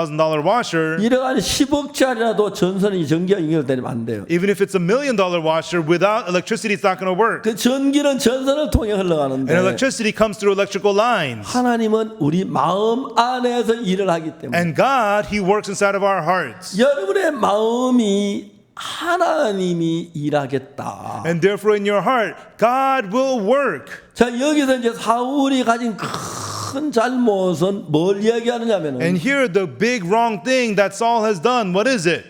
washer. 1억 아니 10억짜리라도 전선이 전기가 연결되면 안 돼요. Even if it's $1 million washer, without electricity, it's not going to work. 그 전기는 전선을 통해 And 흘러가는데 electricity comes through electrical lines. 하나님은 우리 마음 안에서 일을 하기 때문에 And God, He works inside of our hearts. 여러분의 마음이 하나님이 일하겠다. And therefore, in your heart, God will work. 자 여기서 이제 사울이 가진 큰 잘못은 뭘 이야기하느냐면은 And here, the big wrong thing that Saul has done, what is it?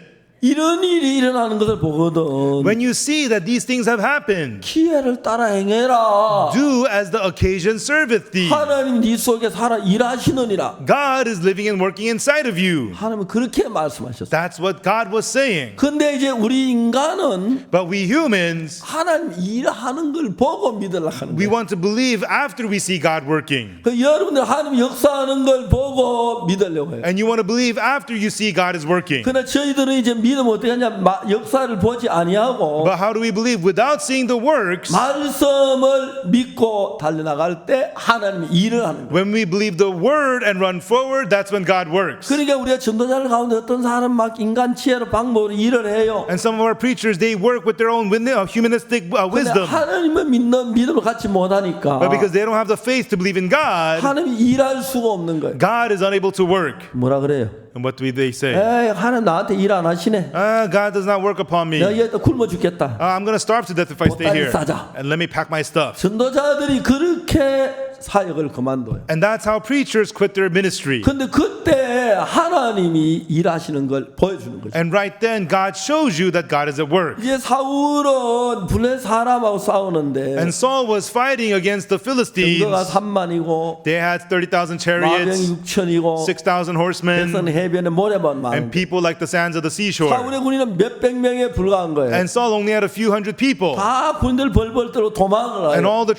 이런 일이 일어나는 것을 보거든 When you see that these things have happened, 기회를 따라 행해라. do as the occasion serveth thee. 하나님 네 속에 살아 일하시느니라. God is living and working inside of you. 하나님은 그렇게 말씀하셨어요. That's what God was saying. 근데 이제 우리 인간은 But we humans, 하나님 일하는 걸 보고 믿으려고 하는 we 거예요. want to believe after we see God working. 그 여러분들 하나님 역사하는 걸 보고 믿으려고 해요. And you want to believe after you see God is working. 그러나 저희들은 이제 믿으면 어떻게 하냐? 역사를 보지 아니하고 But how do we believe? Without seeing the works, 말씀을 믿고 달려나갈 때 하나님이 일을 하는 거예요. when we believe the word and run forward, that's when God works. 그러니까 우리가 전도자들 가운데 어떤 사람 막 인간 지혜로 방법으로 일을 해요. And some of our preachers, they work with their own humanistic 근데 wisdom. 하나님을 믿는 믿음을 갖지 못하니까 But because they don't have the faith to believe in God, 하나님이 일할 수가 없는 거예요. God is unable to work. 뭐라 그래요? And what do they say? 에이 하나님 나한테 일 안 하시네. God does not work upon me. 내가 여기다 굶어 죽겠다. I'm going to starve to death if I stay here. 싸자. And let me pack my stuff. 전도자들이 그렇게 사역을 그만둬요. And that's how preachers quit their ministry. 근데 그때 하나님이 일하시는 걸 보여주는 거죠. And right then, God shows you that God is at work. 이제 사울은 블레 사람하고 싸우는데 And Saul was fighting against the Philistines. 병거가 3만이고 They had 30,000 마병 chariots, 6천이고 6,000 horsemen, 백성 해변에 모래만 and 많은데 people like the sands of the seashore. 사울의 군인은 몇백 명에 불과한 거예요. And Saul only had a few hundred people. 다 군인들 벌벌 떨고 도망을 And 가요. all the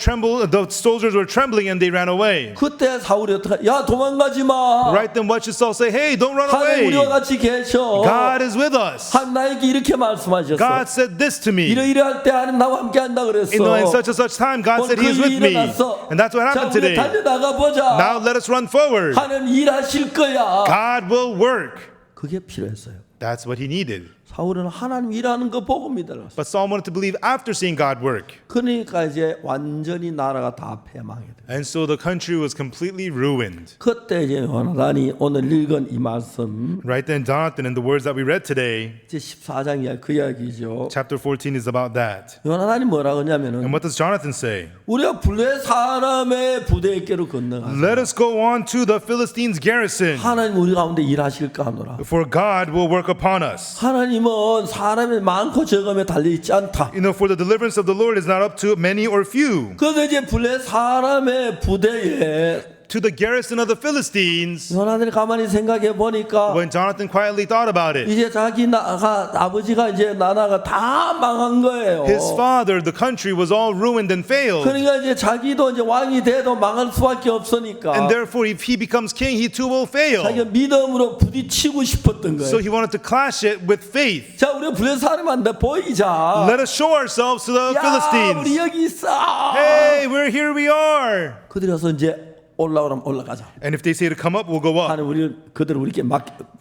soldiers were trembling and they ran away. 그때 사울이 어떻게 야 도망가지 마. Right then, what should Saul say? Hey, don't run 하나님 우리와 away. 같이 계셔. God is with us. 하나님 나에게 이렇게 말씀하셨어. God said this to me. 이러이러할 때 하나님 나와 함께 한다 그랬어. In such and such time, God said He is with me. And that's what 자, happened 우리 today. 달려나가 보자. Now let us run forward. 하나님 일하실 거야. God will work. 그게 필요했어요. That's what he needed. 사울은 하나님 일하는 거 보고 믿으라고. But Saul wanted to believe after seeing God work. 그러니까 이제 완전히 나라가 다 패망이 돼. And so the country was completely ruined. 그때 이제 요나단이 오늘 읽은 이 말씀 Right then, Jonathan, in the words that we read today, 이제 14장이야 그 이야기죠. chapter 14 is about that. 요나단이 뭐라고 And 하냐면은 what does Jonathan say? 우리가 블레 사람의 부대에게로 건너가서 Let us go on to the Philistines' garrison, 하나님 우리 가운데 일하실까 하노라. for God will work upon us. 하나님은 사람의 많고 적음에 달려 있지 않다. You know, for the deliverance of the Lord is not up to many or few. 그래서 이제 블레 사람의 부대에 to the garrison of the Philistines, 요나단이 가만히 생각해 보니까 when Jonathan quietly thought about it, 이제 자기 아버지가 이제 나라가 다 망한 거예요. his father, the country was all ruined and failed. 그러니까 이제 자기도 이제 왕이 돼도 망할 수밖에 없으니까 And therefore, if he becomes king, he too will fail. 자기가 믿음으로 부딪히고 싶었던 So 거예요. he wanted to clash it with faith. 자, 우리 블레사람한테 보이자. Let us show ourselves to the 야, 우리 Philistines. 여기 있어. Hey, we're here, we are. 그들어서 이제 올라오라면 올라가자. And if they say to come up, we'll go up. 하나님 그들을 우리께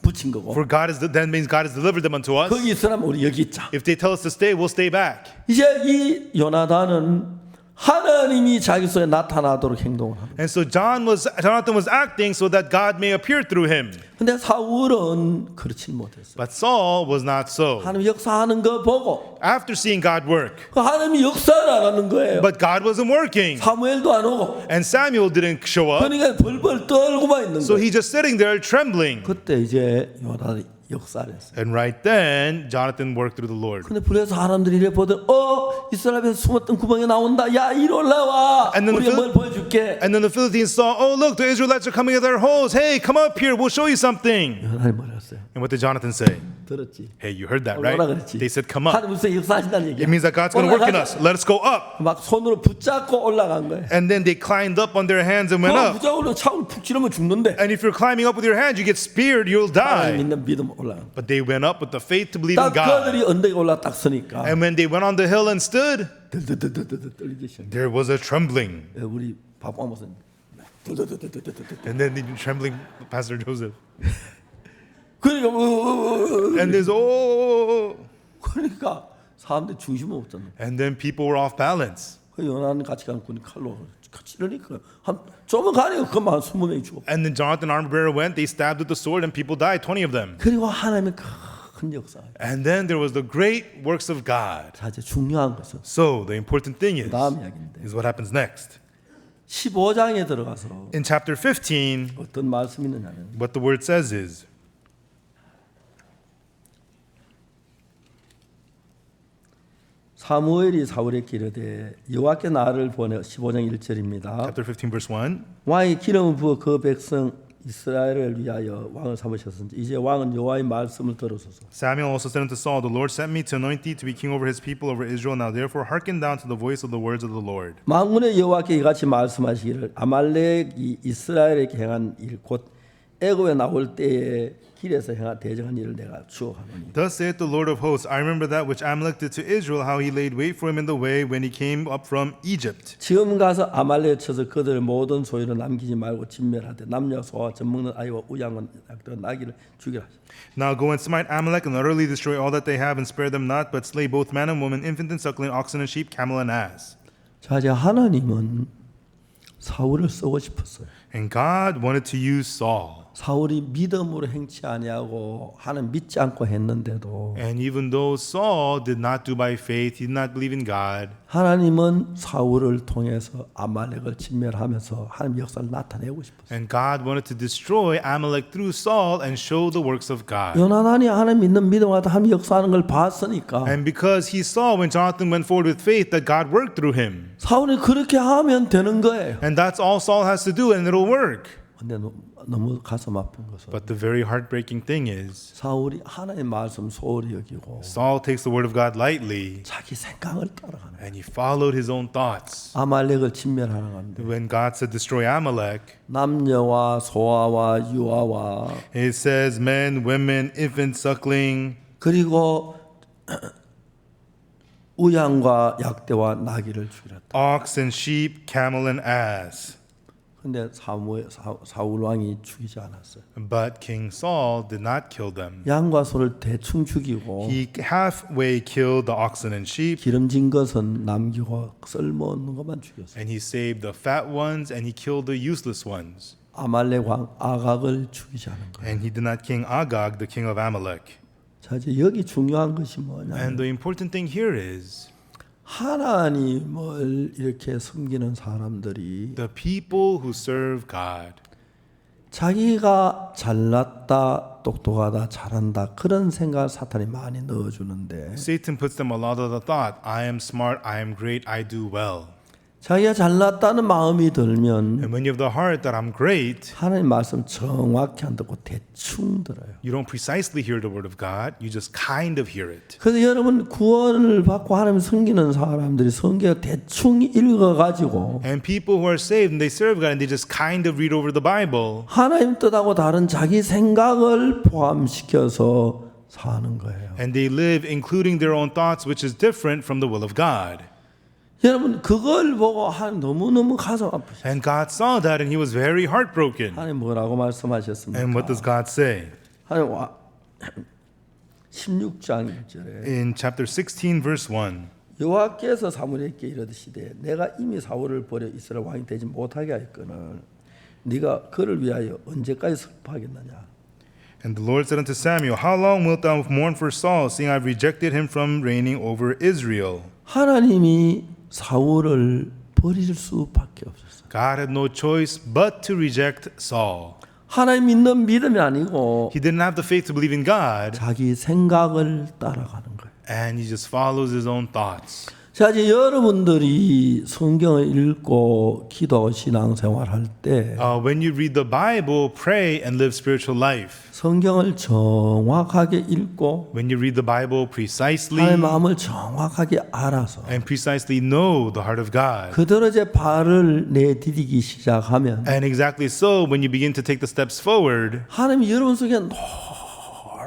붙인 거고. For that means God has delivered them unto us. 거기 있으라면 우리 여기 있자. If they tell us to stay, we'll stay back. 이제 이 요나단은 하나님이 자기 속에 나타나도록 행동을 합니다. And so Jonathan was acting so that God may appear through him. 근데 사울은 그렇지 못했어요. But Saul was not so. 하나님 역사하는 거 보고 After seeing God work, 그 하나님이 역사를 안 하는 거예요. but God wasn't working. 사무엘도 안 오고 And Samuel didn't show up. 그러니까 벌벌 떨고만 있는 So 거예요. he's just sitting there trembling. 그때 이제 요나단이 역사를 했어요. And right then, Jonathan worked through the Lord. 근데 불에서 사람들이 이래 보던 이스라엘에서 숨었던 구멍에 나온다. 야 이리 올라와. And then 우리가 뭘 보여줄게. And then the Philistines saw, oh, look, the Israelites are coming at their holes. Hey, come up here. We'll show you something. 요나단이 뭐라 했어요? And what did Jonathan say? 들었지? Hey, you heard that, 뭐라 right? 그랬지? They said, come up. 하나님 무슨 역사하신다는 얘기야. It means that God's going to work in us. Let us go up. 막 손으로 붙잡고 올라간 거예요. And then they climbed up on their hands and went up. 붙잡고 차고 푹 찌르면 죽는데. And if you're climbing up with your hands, you get speared, you'll 하나님 die. 믿는 믿음 올라간. But they went up with the faith to believe in 딱 God. 그들이 언덕에 올라 딱 서니까 And when they went on the hill and stood, 들들들들들 떨리기 시작. there was a trembling. 우리 박광 목사님 들들들들들들. And then the trembling Pastor Joseph. 그러니까 And there's, oh. 그러니까 사람들 중심을 못 잡는. And then people were off balance. 그 연한 같이 가는 군이 칼로 찌르니까 한 조금 가니까 그만 20명이 죽어. And then Jonathan, armor bearer, went. They stabbed with the sword, and people died, 20 of them. 그리고 하나님의 큰 역사. And then there was the great works of God. 자 이제 중요한 것은 So the important thing 다음 이야기인데 is what happens next. 15장에 들어가서 In chapter 15, 어떤 말씀이 있느냐면 what the word says is, 사무엘이 사울에게 이르되 여호와께 나를 보내 15장 1절입니다. chapter 15, verse 1. 왕이 기름을 부어 그 백성 이스라엘을 위하여 왕을 삼으셨은지 이제 왕은 여호와의 말씀을 들으소서. Samuel also said unto Saul, the Lord sent me to anoint thee to be king over his people, over Israel. Now therefore hearken down to the voice of the words of the Lord. 만군의 여호와께 이같이 말씀하시기를 아말렉이 이스라엘에게 행한 일 곧 애굽에 나올 때에 길에서 행한 대적한 일을 내가 추억하노니. Thus saith the Lord of hosts, I remember that which Amalek did to Israel, how he laid wait for him in the way when he came up from Egypt. 지금 가서 아말렉에 쳐서 그들 모든 소유를 남기지 말고 진멸하되 남녀 소와 젖먹는 아이와 우양은 약도 나귀를 죽이라. Now go and smite Amalek and utterly destroy all that they have and spare them not, but slay both man and woman, infant and suckling, oxen and sheep, camel and ass. 자 이제 하나님은 사울을 쓰고 싶었어요. And God wanted to use Saul. 사울이 믿음으로 행치 아니하고 하나님 믿지 않고 했는데도 And even though Saul did not do by faith, he did not believe in God, 하나님은 사울을 통해서 아말렉을 진멸하면서 하나님 역사를 나타내고 싶었어요. and God wanted to destroy Amalek through Saul and show the works of God. 요나단이 하나님 믿는 믿음으로 하나님 역사하는 걸 봤으니까 And because he saw when Jonathan went forward with faith that God worked through him. 사울이 그렇게 하면 되는 거예요. And that's all Saul has to do and it'll work. 근데 너무 가슴 아픈 것은 But the very heartbreaking thing is, 사울이 하나님의 말씀 소홀히 여기고 Saul takes the word of God lightly 자기 생각을 따라가는 거예요. and he followed his own thoughts. 아말렉을 진멸하는 건데 When God said destroy Amalek, 남녀와 소아와 유아와 it says men, women, infant, suckling, 그리고 우양과 약대와 나귀를 죽이라. ox and sheep, camel and ass. 근데 사울 왕이 죽이지 않았어요. But King Saul did not kill them. 양과 소를 대충 죽이고 He halfway killed the oxen and sheep, 기름진 것은 남기고 쓸모없는 것만 죽였어요. and he saved the fat ones and he killed the useless ones. 아말렉 왕 아각을 죽이지 않은 거예요. And he did not kill Agag, the king of Amalek. 자 이제 여기 중요한 것이 뭐냐? And the important thing here is 하나님을 이렇게 섬기는 사람들이 the people who serve God. 자기가 잘났다, 똑똑하다, 잘한다 그런 생각 사탄이 많이 넣어주는데 Satan puts them a lot of the thought, I am smart, I am great, I do well. 자기가 잘났다는 마음이 들면 And when you have the heart that I'm great, 하나님 말씀 정확히 안 듣고 대충 들어요. you don't precisely hear the word of God, you just kind of hear it. 그래서 여러분 구원을 받고 하나님 섬기는 사람들이 성경 대충 읽어가지고 And people who are saved and they serve God and they just kind of read over the Bible. 하나님 뜻하고 다른 자기 생각을 포함시켜서 사는 거예요. And they live including their own thoughts, which is different from the will of God. 여러분 그걸 보고 하나님 너무너무 가슴 아프시죠. And God saw that and he was very heartbroken. 하나님 뭐라고 말씀하셨습니까? And what does God say? 하나님 16장 1절에 In chapter 16, verse 1. 여호와께서 사무엘에게 이르시되 내가 이미 사울을 버려 이스라엘 왕이 되지 못하게 하였거늘 네가 그를 위하여 언제까지 슬퍼하겠느냐. And the Lord said unto Samuel, How long wilt thou mourn for Saul, seeing I have rejected him from reigning over Israel? 하나님이 사울을 버릴 수밖에 없었어요. God had no choice but to reject Saul. 하나님 믿는 믿음이 아니고 He didn't have the faith to believe in God, 자기 생각을 따라가는 거예요. and he just follows his own thoughts. 자, 이제 여러분들이 성경을 읽고 기도하고 신앙생활 할 때 When you read the Bible, pray and live spiritual life. 성경을 정확하게 읽고 When you read the Bible precisely 하나님의 마음을 정확하게 알아서 and precisely know the heart of God. 그대로 이제 발을 내디디기 시작하면 And exactly so, when you begin to take the steps forward, 하나님이 여러분 속에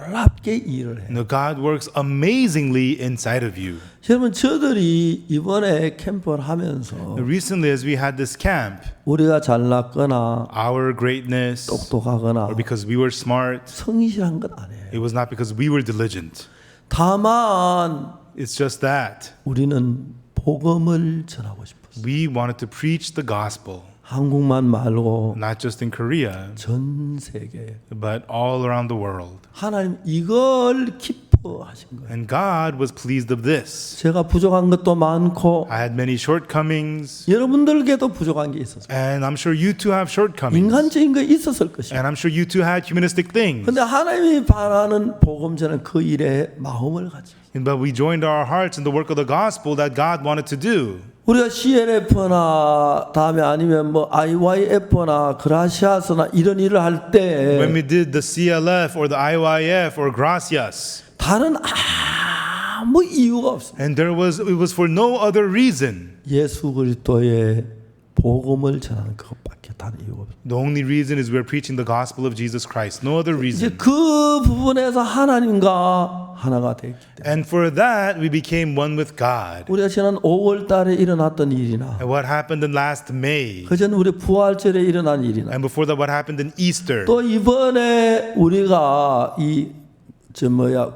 놀랍게 일을 해요. God works amazingly inside of you. 여러분 저들이 이번에 캠프를 하면서 Recently, as we had this camp, 우리가 잘났거나 our greatness, 똑똑하거나 or because we were smart, 성실한 것 아니에요. it was not because we were diligent. 다만 It's just that 우리는 복음을 전하고 싶었어요. we wanted to preach the gospel, 한국만 말고 not just in Korea, 전 세계에 but all around the world. 하나님 이걸 기뻐하신 거예요. And God was pleased of this. 제가 부족한 것도 많고 I had many shortcomings, 여러분들께도 부족한 게 있었어요. and I'm sure you too have shortcomings. 인간적인 거 있었을 것이에요. And I'm sure you too had humanistic things. 근데 하나님이 바라는 복음 전은 그 일에 마음을 가지고 But we joined our hearts in the work of the gospel that God wanted to do. 우리가 CLF나 다음에 아니면 뭐 IYF나 그라시아스나 이런 일을 할 때 When we did the CLF or the IYF or Gracias, 다른 아무 이유가 없어요. and it was for no other reason. 예수 그리스도의 복음을 전하는 그것밖에 다른 이유가 없어요. The only reason is we're preaching the gospel of Jesus Christ. No other 이제 reason. 그 부분에서 하나님과 하나가 됐기 때문에 And for that, we became one with God. 우리가 지난 5월 달에 일어났던 일이나 And what happened in last May, 그전 우리 부활절에 일어난 일이나 and before that, what happened in Easter. 또 이번에 우리가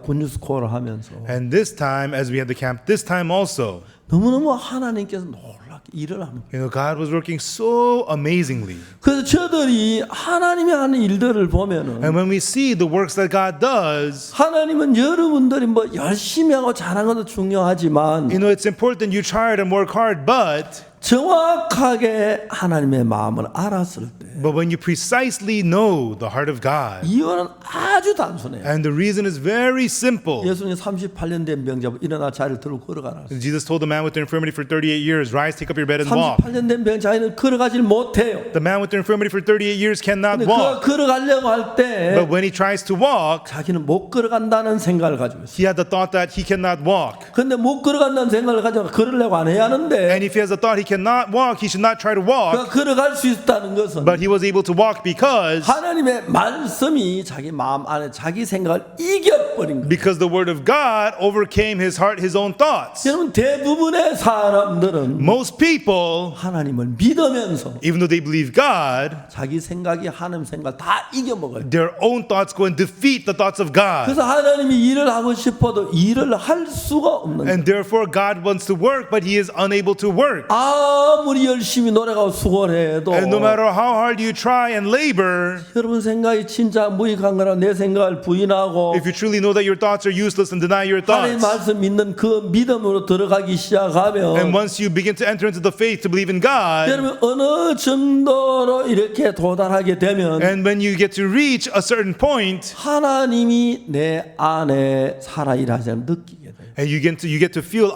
군유스코어를 하면서 And this time, as we had the camp, this time also, 너무너무 하나님께서 놀랍게 일을 하는 거예요. God was working so amazingly. 그래서 저들이 하나님이 하는 일들을 보면은 And when we see the works that God does, 하나님은 여러분들이 뭐 열심히 하고 잘하는 것도 중요하지만 it's important you try and work hard, but 정확하게 하나님의 마음을 알았을 때 when you precisely know the heart of God, 이유는 아주 단순해요. and the reason is very simple. 예수님 38년 된 병자 일어나 자리를 들고 걸어가라. Jesus told the man with the infirmity for 38 years, rise, take up your bed and walk. 38년 된 병자는 걸어가질 못해요. The man with the infirmity for 38 years cannot 근데 walk. 걸어가려고 할 때 But when he tries to walk, 자기는 못 걸어간다는 생각을 가지고 있어요. he had the thought that he cannot walk. 근데 못 걸어간다는 생각을 가지고 걸으려고 안 해야 하는데 And if he has the thought he cannot walk, he should not try to walk. 걸어갈 수 있다는 것은 But he was able to walk because 하나님의 말씀이 자기 마음 안에 자기 생각을 이겨버린 거예요. the word of God overcame his heart, his own thoughts. 여러분 대부분의 사람들은 Most people, 하나님을 믿으면서 even though they believe God, 자기 생각이 하나님 생각 다 이겨먹어요. their own thoughts go and defeat the thoughts of God. 그래서 하나님이 일을 하고 싶어도 일을 할 수가 없는 거예요. And therefore God wants to work, but he is unable to work. 아무리 열심히 노력하고 수고를 해도 And no matter how hard you try and labor, 여러분 생각이 진짜 무익한 거라 내 생각을 부인하고 if you truly know that your thoughts are useless and deny your 하나님 thoughts, 말씀 믿는 그 믿음으로 들어가기 and 시작하면 once you begin to enter into the faith to believe in God, 여러분 어느 정도로 이렇게 도달하게 되면 and when you get to reach a certain point, 하나님이 내 안에 살아 일하시는 느끼게 돼요. and you get to feel,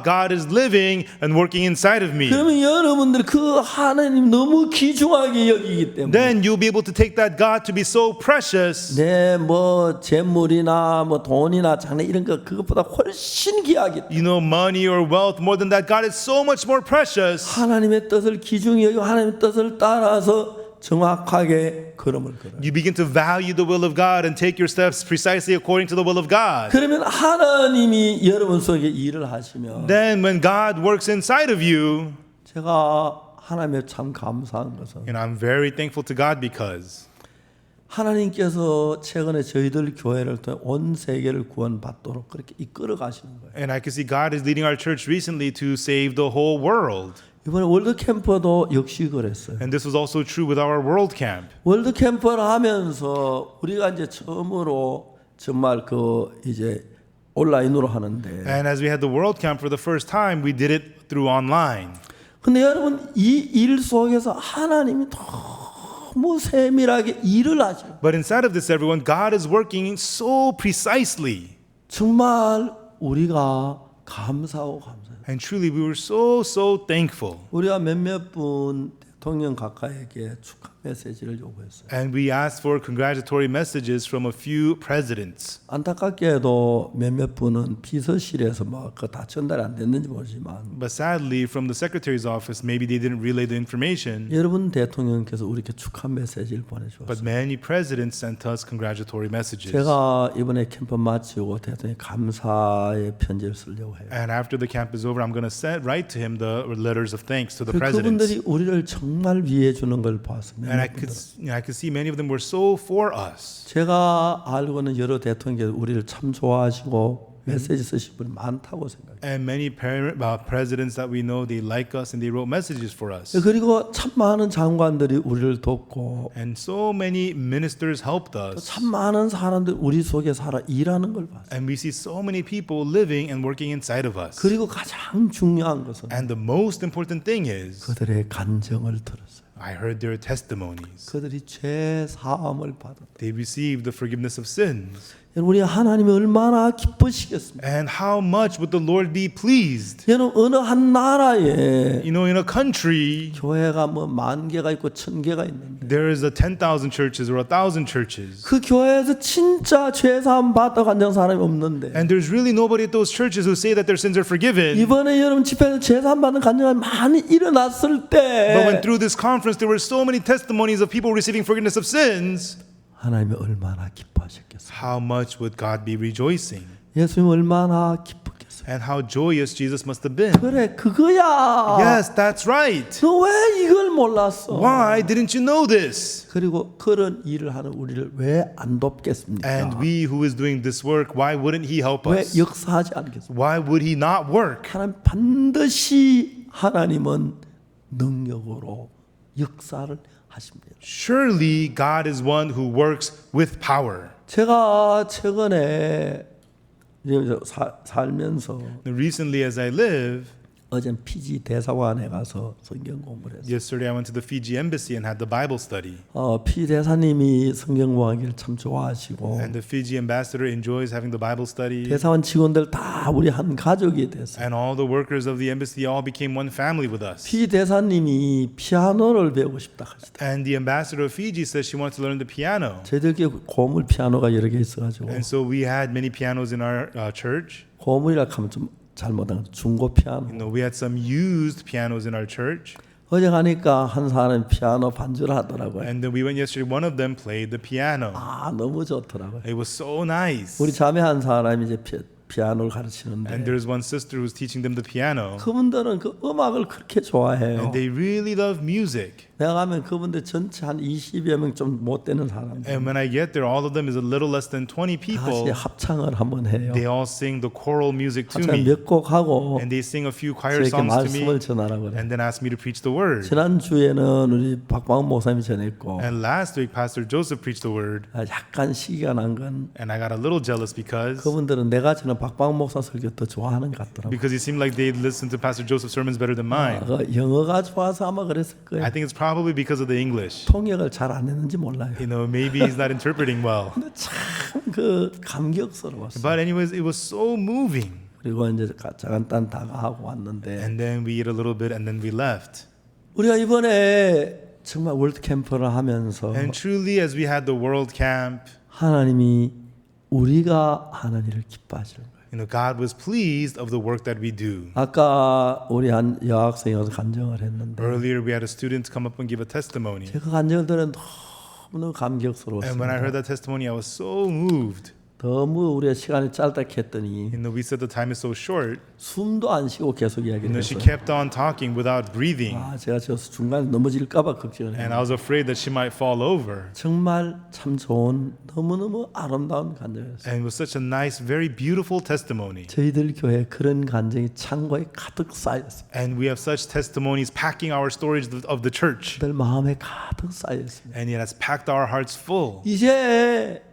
God is living and working inside of me. 그러면 여러분들 그 하나님 너무 귀중하게 여기기 때문에 then you'll be able to take that God to be so precious. 뭐 재물이나 뭐 돈이나 장래 이런 거 그것보다 훨씬 귀하기 때문에 You know, money or wealth, more than that, God is so much more precious. 하나님의 뜻을 귀중히 여기고 하나님의 뜻을 따라서 정확하게 걸음을 걸어요. You begin to value the will of God and take your steps precisely according to the will of God. 그러면 하나님이 여러분 속에 일을 하시면 Then when God works inside of you, 제가 하나님에 참 감사한 것은 I'm very thankful to God because 하나님께서 최근에 저희들 교회를 통해 온 세계를 구원받도록 그렇게 이끌어 가시는 거예요. and I can see God is leading our church recently to save the whole world. 이번에 월드 캠프도 역시 그랬어요. And this was also true with our world camp. 월드 캠프를 하면서 우리가 이제 처음으로 정말 이제 온라인으로 하는데 And as we had the world camp for the first time, we did it through online. 근데 여러분 이 일 속에서 하나님이 너무 세밀하게 일을 하셔. But inside of this, everyone, God is working so precisely. 정말 우리가 감사하고 감사해요. And truly, we were so thankful. 우리가 몇몇 분 대통령 가까이에게 축하 메시지를 요구했어요. And we asked for congratulatory messages from a few presidents. 안타깝게도 몇몇 분은 비서실에서 그거 다 전달이 안 됐는지 모르지만 But sadly, from the secretary's office, maybe they didn't relay the information. 여러분 대통령께서 우리에게 축하 메시지를 보내주셨어요. But many presidents sent us congratulatory messages. 제가 이번에 캠프 마치고 대통령 감사의 편지를 쓰려고 해요. And after the camp is over, I'm going to write to him the letters of thanks to the 그분들이 presidents. 우리를 정말 위해 주는 걸 봤습니다. And I could see many of them were so for us. 제가 알고는 여러 대통령께서 우리를 참 좋아하시고 메시지 쓰신 분이 많다고 생각해요. And many presidents that we know, they like us and they wrote messages for us. 그리고 참 많은 장관들이 우리를 돕고 And so many ministers helped us. 참 많은 사람들이 우리 속에 살아 일하는 걸 봤어요. And we see so many people living and working inside of us. 그리고 가장 중요한 것은 And the most important thing is, 그들의 간증을 들었어요. I heard their testimonies. 그들이 죄 사함을 받았다. They received the forgiveness of sins. 우리 하나님이 얼마나 기쁘시겠습니까? And how much would the Lord be pleased? 여러분 어느 한 나라에 You know, in a country, 교회가 10,000개가 있고 1,000개가 있는데 there is 10,000 churches or 1,000 churches. 그 교회에서 진짜 죄 사함 받다 간증 사람이 없는데 And there's really nobody at those churches who say that their sins are forgiven. 이번에 여러분 집회에서 죄 사함 받는 간증이 많이 일어났을 But when 때 through this conference there were so many testimonies of people receiving forgiveness of sins, 하나님이 얼마나 기뻐하셨겠어요. how much would God be rejoicing? 예수님 얼마나 기쁘겠어요. And how joyous Jesus must have been. 그래 그거야. Yes, that's right. 너 왜 이걸 몰랐어? Why didn't you know this? 그리고 그런 일을 하는 우리를 왜 안 돕겠습니까? And we who is doing this work, why wouldn't he help 왜 us? 역사하지 않겠습니까? Why would he not work? 하나님 반드시 하나님은 능력으로 역사를 하십니다. Surely God is one who works with power. 제가 최근에 살면서 Recently, as I live, 어젠 피지 대사관에 가서 성경 공부를 했어요. yesterday I went to the Fiji embassy and had the Bible study. 피지 대사님이 성경 공부하기를 참 좋아하시고 And the Fiji ambassador enjoys having the Bible study. 대사관 직원들 다 우리 한 가족이 됐어요. And all the workers of the embassy all became one family with us. 피지 대사님이 피아노를 배우고 싶다 하시다. And the ambassador of Fiji says she wanted to learn the piano. 저희들께 고물 피아노가 여러 개 있어가지고 And so we had many pianos in our church. 고물이라 하면 좀 잘못한 중고 피아노. You know, we had some used pianos in our church. 어제 가니까 한 사람이 피아노 반주를 하더라고요. And then we went yesterday. One of them played the piano. 너무 좋더라고요. It was so nice. 우리 자매 한 사람이 이제 피아노를 And 가르치는데 there's one sister who's teaching them the piano. 그분들은 그 음악을 그렇게 좋아해요. And they really love music. 내가 가면 그분들 전체 한 20여 명 좀 못 되는 사람들 And when I get there, all of them is a little less than 20 다시 people. 합창을 한번 해요. They all sing the choral music to 합창 me. 몇 곡 하고 And they sing a few choir 저에게 songs to me. 말씀을 전하라고 그래요. And then ask me to preach the word. 지난주에는 우리 박광훈 목사님이 전했고 And last week, Pastor Joseph preached the word. 약간 시기가 난 건 And I got a little jealous because 그분들은 내가 저는 박광훈 목사 설교 더 좋아하는 것 같더라고요. it seemed like they listened to Pastor Joseph's sermons better than mine. 영어가 좋아서 아마 그랬을 거예요. I think it's probably because of the English. 통역을 잘 안 했는지 몰라요. You know, maybe he's not interpreting well. 참 그 감격스러웠어요. But anyways, it was so moving. 그리고 이제 잠깐 다가하고 왔는데 And then we ate a little bit and then we left. 우리가 이번에 정말 월드 캠프를 하면서 And truly, as we had the World Camp, 하나님이 우리가 하는 일을 기뻐하시는 거예요. God was pleased of the work that we do. 아까 우리 한 여학생이 와서 간증을 했는데 Earlier, we had a student come up and give a testimony. 제가 간증을 들은 너무 And when I 감격스러웠습니다. heard that testimony, I was so moved. 너무 우리의 시간이 짧다 했더니 We said the time is so short. 숨도 안 쉬고 계속 이야기를 She 했어요. kept on talking without breathing. 아, 제가 저 중간에 넘어질까봐 걱정을 And 해요. I was afraid that she might fall over. 정말 참 좋은 너무너무 아름다운 간증이었어요. And it was such a nice, very beautiful testimony. 저희들 교회 그런 간증이 창고에 가득 쌓였습니다. And we have such testimonies packing our stories of the church. 들 마음에 가득 쌓였습니다. And it has packed our hearts full. 이제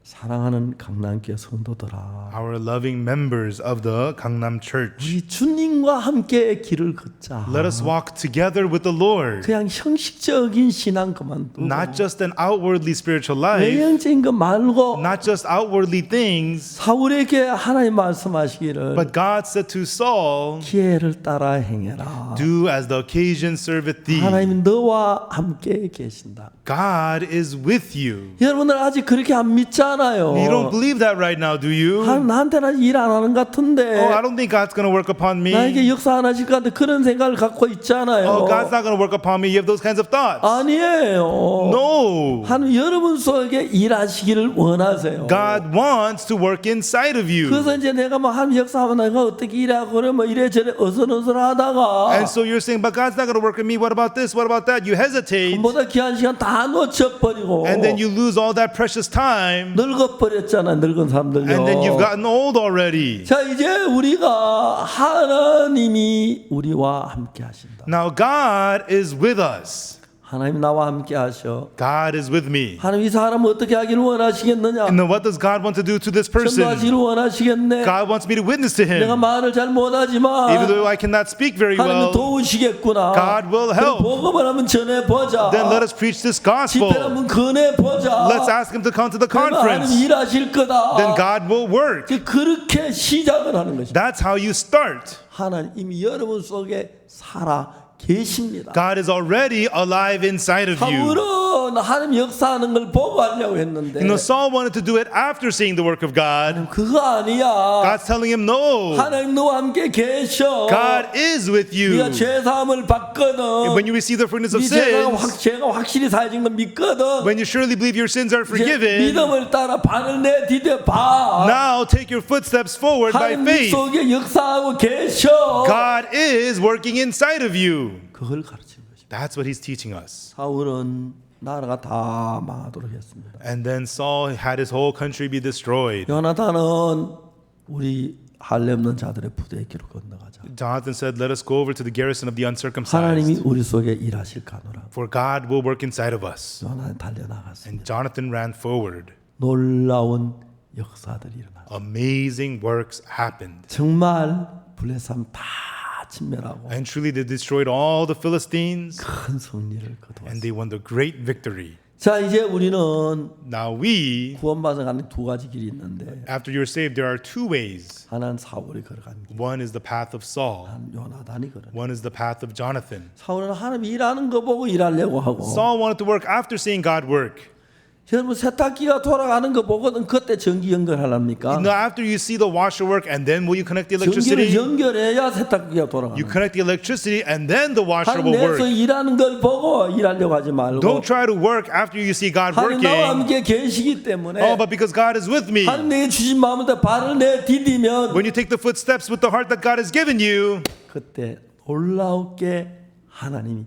사랑하는 강남교회 성도들아, Our loving members of the Gangnam Church. 우리 주님과 함께 길을 걷자. Let us walk together with the Lord. 그냥 형식적인 신앙 그만두고 Not just an outwardly spiritual life, 외형적인 거 말고 not just outwardly things, 사울에게 하나님 말씀하시기를 but God said to Saul, 기회를 따라 행해라. do as the occasion serveth thee. 하나님 너와 함께 계신다. God is with you. 여러분들 아직 그렇게 안 믿잖아요. You don't believe that right now, do you? 나한테는 일 안 하는 것 같은데 Oh, I don't think God's going to work upon me. 나에게 역사 안 하실 것 같은데 그런 생각을 갖고 있잖아요. Oh, God's not going to work upon me. You have those kinds of thoughts. 아니에요. No. 하나님 여러분 속에 일하시기를 원하세요. God wants to work inside of you. 그래서 이제 내가 뭐 하나님 역사하면 내가 어떻게 일하고 그러면 이래저래 어슬어슬하다가 And so you're saying, but God's not going to work in me. What about this? What about that? You hesitate. 보다 귀한 시간 다 놓쳐버리고 And then you lose all that precious time. 늙어버렸잖아. 늙은 사람들요. And then you've gotten old already. 자 이제 우리가 하나님이 우리와 함께 하신다. Now God is with us. 하나님 나와 함께 하셔. God is with me. 하나님 이 사람 어떻게 하기를 원하시겠느냐? And then what does God want to do to this person? 전도하시기를 원하시겠네. God wants me to witness to 내가 him. 말을 잘 Even 못하지만 though I cannot speak very 하나님 well, 도우시겠구나. God will 그럼 help. 복음을 한번 전해보자. Then let us preach this gospel. 집회를 한번 권해보자. Let's ask him to come to the 그러면 하나님 conference. 일하실 거다. Then God will work. 그렇게 시작을 하는 것입니다. That's how you start. 하나님 이미 여러분 속에 살아 계십니다. God is already alive inside of you. 사울은 하나님 역사하는 걸 보고 하려고 했는데 Saul wanted to do it after seeing the work of God. 그거 아니야. God's telling him, no. 하나님 너와 함께 계셔. God is with you. 네가 죄사함을 받거든. When you receive the forgiveness of 네 죄가 확실히 사해진 걸 믿거든. when you surely believe your sins are 이제 forgiven, 믿음을 따라 발을 내디뎌 봐. now take your footsteps forward by 하나님 faith. 속에 역사하고 계셔. God is working inside of you. 그걸 가르치는 것입니다. That's what he's teaching us. 사울은 나라가 다 망하도록 했습니다. And then Saul had his whole country be destroyed. 요나단은 우리 할례 없는 자들의 부대에 길을 건너가자. Jonathan said, let us go over to the garrison of the uncircumcised. 하나님이 우리 속에 일하실 가노라. For God will work inside of us. 요나단 달려나갔습니다. And Jonathan ran forward. 놀라운 역사들이 일어났습니다. Amazing works happened. 정말 블레셋 다 진멸하고 And truly they destroyed all the Philistines 큰 승리를 and 거두었습니다. they won the great victory. 자 이제 우리는 Now we, 구원받아 가는 두 가지 길이 있는데 after you're saved, there are two ways. 하나는 사울이 걸어간 길, One is the path of Saul. 하나는 요나단이 걸어간 길. One is the path of Jonathan. 사울은 하나님이 일하는 거 보고 일하려고 하고 Saul wanted to work after seeing God work. 여러분 세탁기가 돌아가는 거 보거든 그때 전기 연결하랍니까? Now after you see the washer work and then will you connect the 전기를 electricity? 연결해야 세탁기가 돌아가는 You 거야. connect the electricity and then the washer 하나님 will 내서 work. 일하는 걸 보고 일하려고 하지 말고 Don't try to work after you see God 하나님 나와 working. 함께 계시기 때문에 Oh, but because God is with me. 하나님 내게 주신 마음에 발을 내디디면 When you take the footsteps with the heart that God has given you, 그때 놀라우게 하나님이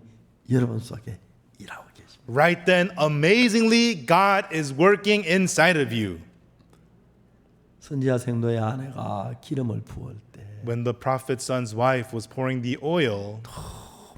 여러분 속에 일하고 계십니다. right then, amazingly, God is working inside of you. 선지자 생도의 아내가 기름을 부을 때 When the prophet's son's wife was pouring the oil,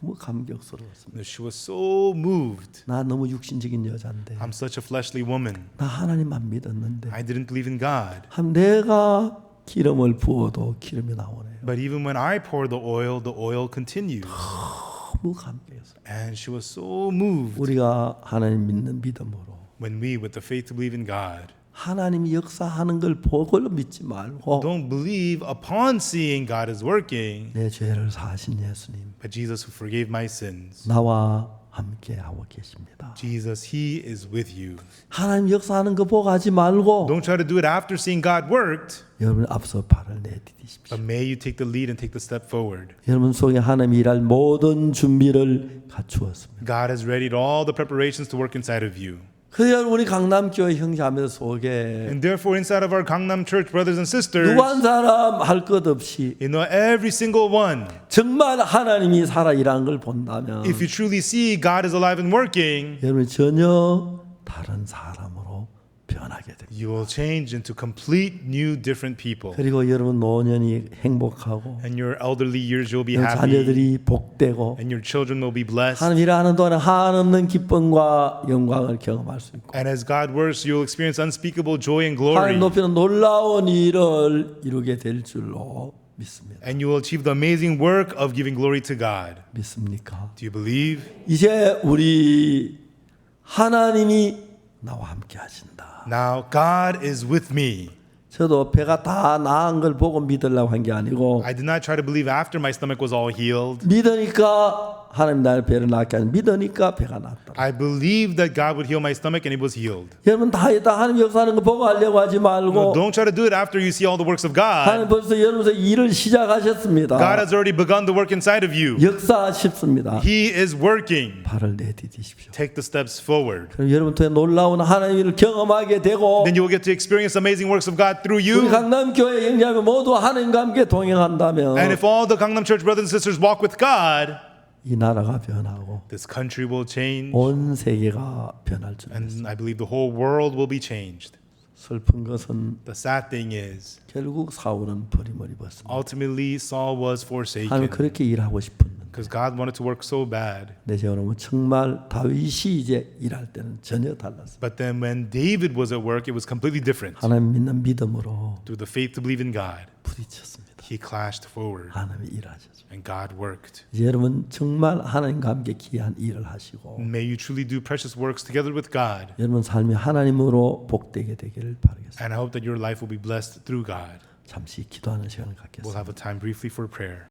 너무 감격스러웠습니다. she was so moved. 나 너무 육신적인 여자인데 I'm such a fleshly woman. 나 하나님만 믿었는데 I didn't believe in God. 내가 기름을 부어도 기름이 나오네요. But even when I poured the oil continued. 너무 감격했어요. And she was so moved 우리가 하나님 믿는 믿음으로 when we, with the faith to believe in God, 하나님이 역사하는 걸 보고 믿지 말고 Don't believe upon seeing God is working, 내 죄를 사하신 예수님 but Jesus who forgave my sins. 나와 함께 하고 계십니다. Jesus, He is with you. 하나님 역사하는 거 보고 하지 말고 Don't try to do it after seeing God worked, 여러분 앞서 발을 내디디십시오. but may you take the lead and take the step forward. 여러분 속에 하나님이 일할 모든 준비를 갖추었습니다. God has readied all the preparations to work inside of you. 그 여러분이 강남교회 형제자매 속에 And therefore, inside of our Gangnam Church brothers and sisters, 누구 한 사람 할 것 없이 you know, every single one, 정말 하나님이 살아 일하는 걸 본다면 if you truly see God is alive and working, 여러분이 전혀 다른 사람으로 변하게 됩니다. you will change into complete new different people. 그리고 여러분 노년이 행복하고 And your elderly years you'll be 여러분 happy, 자녀들이 복되고 and your children will be blessed. 하나님 일하는 동안에 한없는 기쁨과 영광을 경험할 수 있고 And as God works, you'll experience unspeakable joy and 하나님 glory. 높이는 놀라운 일을 이루게 될 줄로 믿습니다. And you will achieve the amazing work of giving glory to God. 믿습니까? Do you believe? 이제 우리 하나님이 나와 함께 하신다. Now, God is with me. 저도 배가 다 나은 걸 보고 믿으려고 한 게 아니고 I did not try to believe after my stomach was all healed. 믿으니까 하나님 나의 배를 낫게 하니 믿으니까 배가 낫더라. I believed that God would heal my stomach, and it was healed. 여러분 다 하나님 역사하는 거 보고 하려고 하지 No, 말고 don't try to do it after you see all the works of 하나님 God. 벌써 여러분에서 일을 시작하셨습니다. God has already begun the work inside of you. 역사하십습니다. He is working. 발을 내디디십시오. Take the steps forward. 그럼 여러분 통해 놀라운 하나님의 일을 경험하게 되고 Then you will get to experience amazing works of God through 우리 you. 강남교회 영자매 모두 하나님과 함께 동행한다면 And if all the Gangnam Church brothers and sisters walk with God, 이 나라가 변하고 this country will change, 온 세계가 변할 줄 믿습니다. and I believe the whole world will be changed. 슬픈 것은 The sad thing is, 결국 사울은 버림을 입었습니다. ultimately Saul was 하나님 forsaken 그렇게 일하고 싶었는데 because God wanted to work so bad. 내 여러분 정말 다윗이 이제 일할 때는 전혀 달랐습니다. But then when David was at work, it was completely different. 하나님 믿는 믿음으로 Through the faith to believe in God, 부딪혔습니다. he clashed forward, 하나님이 일하셨죠. and God worked. 이제 여러분 정말 하나님과 함께 귀한 일을 하시고 May you truly do precious works together with God, 여러분 삶이 하나님으로 복되게 되기를 바라겠습니다. and I hope that your life will be blessed through God. 잠시 기도하는 시간을 We'll 갖겠습니다. have a time briefly for prayer.